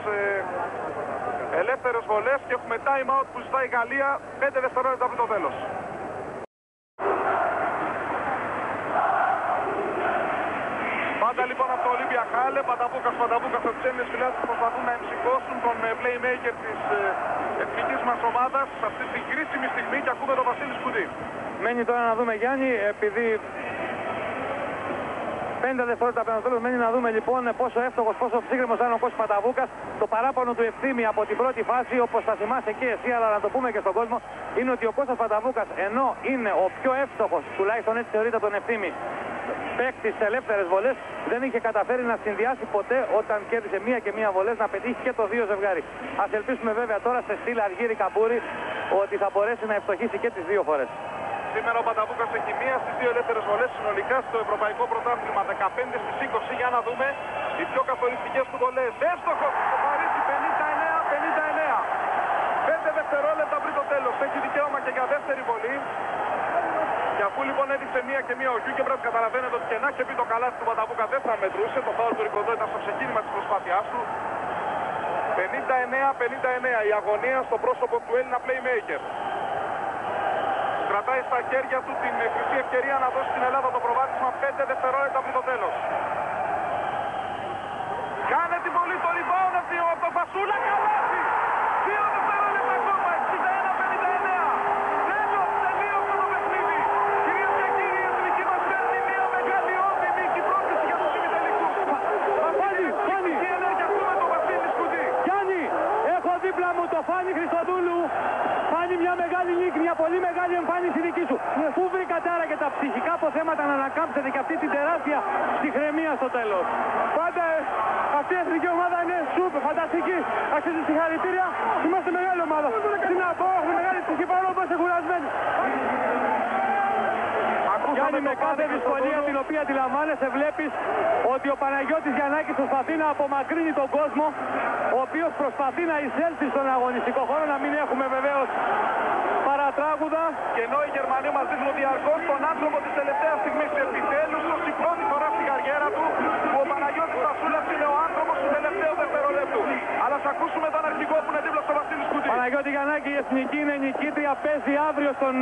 ελεύθερες βολές και έχουμε time out που ζητάει η Γαλλία 5 δευτερόλεπτα πριν το τέλος. Πάντα λοιπόν από το Ολύμπια Χάλε, Παταβούκας ο Τσέμιες Φιλάς προσπαθούν να εμψυχώσουν τον playmaker της εθνικής μας ομάδας σε αυτή την κρίσιμη στιγμή και ακούμε τον Βασίλη Σκουδί. Μένει τώρα να δούμε, Γιάννη, επειδή 5 δευτερόλεπτα πριν το τέλος, μένει να δούμε λοιπόν πόσο εύστοχος, πόσο ψύχρεμος ήταν ο Κώστας Παταβούκας. Το παράπονο του Ευθύμη από την πρώτη φάση, όπως θα θυμάσαι και εσύ, αλλά να το πούμε και στον κόσμο, είναι ότι ο Κώστας Παταβούκας, ενώ είναι ο πιο εύστοχος, τουλάχιστον έτσι θεωρείται τον Ευθύμη, παίκτης σε ελεύθερες βολές, δεν είχε καταφέρει να συνδυάσει ποτέ όταν κέρδισε μία και μία βολές να πετύχει και το 2 ζευγάρι. Ας ελπίσουμε βέβαια τώρα σε στυλ Αργύρη Καμπούρη ότι θα μπορέσει να ευστοχίσει και τις 2 φορές. Σήμερα ο Παταβούκας έχει μία στις 2 ελεύθερες βολές συνολικά στο Ευρωπαϊκό Πρωτάθλημα. 15 στις 20. Για να δούμε οι πιο καθοριστικές του βολές. Εύστοχος στο Παρίσι, 59-59. 5 δευτερόλεπτα πριν το τέλος. Έχει δικαίωμα και για δεύτερη βολή. Και αφού λοιπόν έδειξε μία και μία ο Γιούκεμπραντ, καταλαβαίνετε ότι και να είχε πει το καλάθι του Παταβούκα δεν θα μετρούσε. Το φάουλ του Ρικοντό ήταν στο ξεκίνημα της προσπάθειάς του. 59-59. Η αγωνία στο πρόσωπο του Έλληνα playmaker. Κρατάει στα χέρια του την χρυσή ευκαιρία να δώσει στην Ελλάδα το προβάδισμα 5 δευτερόλεπτα πριν το τέλος. Κάνε την πολύ το rebound από τον Φασούλα, καλάθι! 2 δευτερόλεπτα ακόμα, 61-59. Τελείωσε το παιχνίδι. Κυρίες και κύριοι, η εθνική μας παίρνει μια μεγάλη όρθιμη και πρόκληση για τους ημιτελικούς. Φάνη! Τι ενέργεια ακούμε τον Βασίλη Σκουδί. Γιάννη, έχω δίπλα μου το Φάνη Χριστοδούλου. Φάνη, μια μεγάλη νίκη, μια πολύ μεγάλη εμφάνιση δική σου. Πού βρήκατε άρα και τα ψυχικά αποθέματα να ανακάμψετε και αυτή την τεράστια ψυχραιμία στο τέλος? Πάντα αυτή η εθνική ομάδα είναι σούπερ, φανταστική. Αξίζει συγχαρητήρια. Είμαστε μεγάλη ομάδα. Τι να πω, έχουμε μεγάλη ψυχή παρόλο που είμαστε κουρασμένοι. Γιάννη, με κάθε δυσκολία την οποία αντιλαμβάνεσαι, βλέπεις ότι ο Παναγιώτης Γιαννάκης προσπαθεί να απομακρύνει τον κόσμο, ο οποίος προσπαθεί να εισέλθει στον αγωνιστικό χώρο, να μην έχουμε βεβαίως παρατράγουδα. Και ενώ οι Γερμανοί μας δείχνουν διαρκώς τον άνθρωπο της τελευταίας στιγμής, επιτέλους ως η πρώτη φορά στην καριέρα του, που ο Παναγιώτης Φασούλας είναι ο άνθρωπος του τελευταίου δευτερολέπτου. Αλλά ας ακούσουμε τον αρχηγό που είναι δίπλα στο Βασίλη Σκουδί. Παναγιώτη Γιαννάκη, η εθνική είναι νικήτρια, παίζει αύριο στον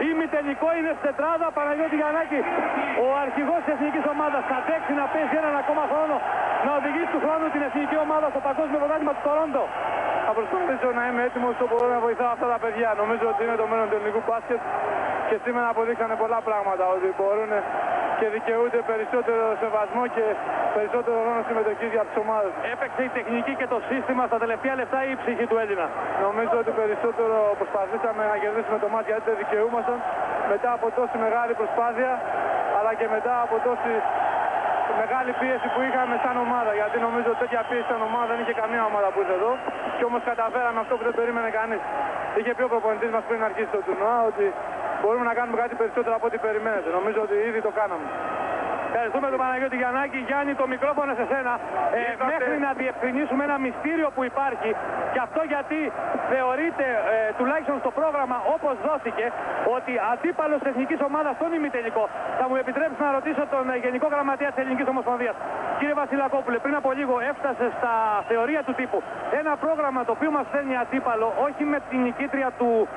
ημιτελικό, είναι στην τετράδα. Παναγιώτη Γιαννάκη, ο αρχηγός της εθνικής ομάδας, θα αντέξει να παίζει έναν ακόμα χρόνο, να οδηγήσει του χρόνου την εθνική ομάδα στο παγκόσμιο πρωτάθλημα του Τορόντο? Θα προσπαθήσω να είμαι έτοιμος όσο μπορώ να βοηθάω αυτά τα παιδιά. Νομίζω ότι είναι το μέλλον του ελληνικού μπάσκετ και σήμερα αποδείξανε πολλά πράγματα, ότι μπορούν και δικαιούνται περισσότερο σεβασμό και περισσότερο χρόνο συμμετοχής για τις ομάδες. Έπαιξε η τεχνική και το σύστημα στα τελευταία λεπτά ή η ψυχή του Έλληνα? Νομίζω ότι περισσότερο προσπαθήσαμε να κερδίσουμε το μάτι γιατί δεν δικαιούμασταν μετά από τόση μεγάλη προσπάθεια, αλλά και μετά από τόση μεγάλη πίεση που είχαμε σαν ομάδα. Γιατί νομίζω ότι τέτοια πίεση σαν ομάδα δεν είχε καμία ομάδα που ήρθε εδώ. Και όμως καταφέραμε αυτό που δεν περίμενε κανείς. Είχε πει ο προπονητής μας πριν αρχίσει το τουρνουά ότι μπορούμε να κάνουμε κάτι περισσότερο από ό,τι περιμένετε. Νομίζω ότι ήδη το κάναμε. Ευχαριστούμε τον Παναγιώτη Γιαννάκη. Γιάννη, το μικρόφωνο σε σένα. Μέχρι να διευκρινίσουμε ένα μυστήριο που υπάρχει, και αυτό γιατί θεωρείται, τουλάχιστον στο πρόγραμμα όπως δόθηκε, ότι αντίπαλος της εθνικής ομάδας στον ημιτελικό. Θα μου επιτρέψει να ρωτήσω τον Γενικό Γραμματέα της Ελληνικής Ομοσπονδίας. Κύριε Βασιλακόπουλε, πριν από λίγο έφτασε στα θεωρία του τύπου ένα πρόγραμμα το οποίο μας φέρνει αντίπαλο, όχι με την νικήτρια του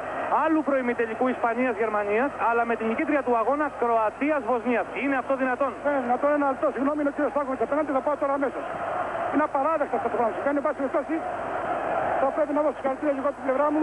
άλλου προημιτελικού Ισπανίας-Γερμανίας, αλλά με την νικήτρια του αγώνα Κροατίας-Βοσνίας. Είναι αυτό δυνατόν? Δυνατόν, ένα λεπτό. Συγγνώμη, είναι ο κύριος Στάκοβιτς απέναντι, θα πάω τώρα αμέσως. Είναι απαράδεκτα αυτό το πράγμα. Κάνει πάση περιπτώσει. Θα πρέπει να δώσω συγχαρητήρια εγώ από την πλευρά μου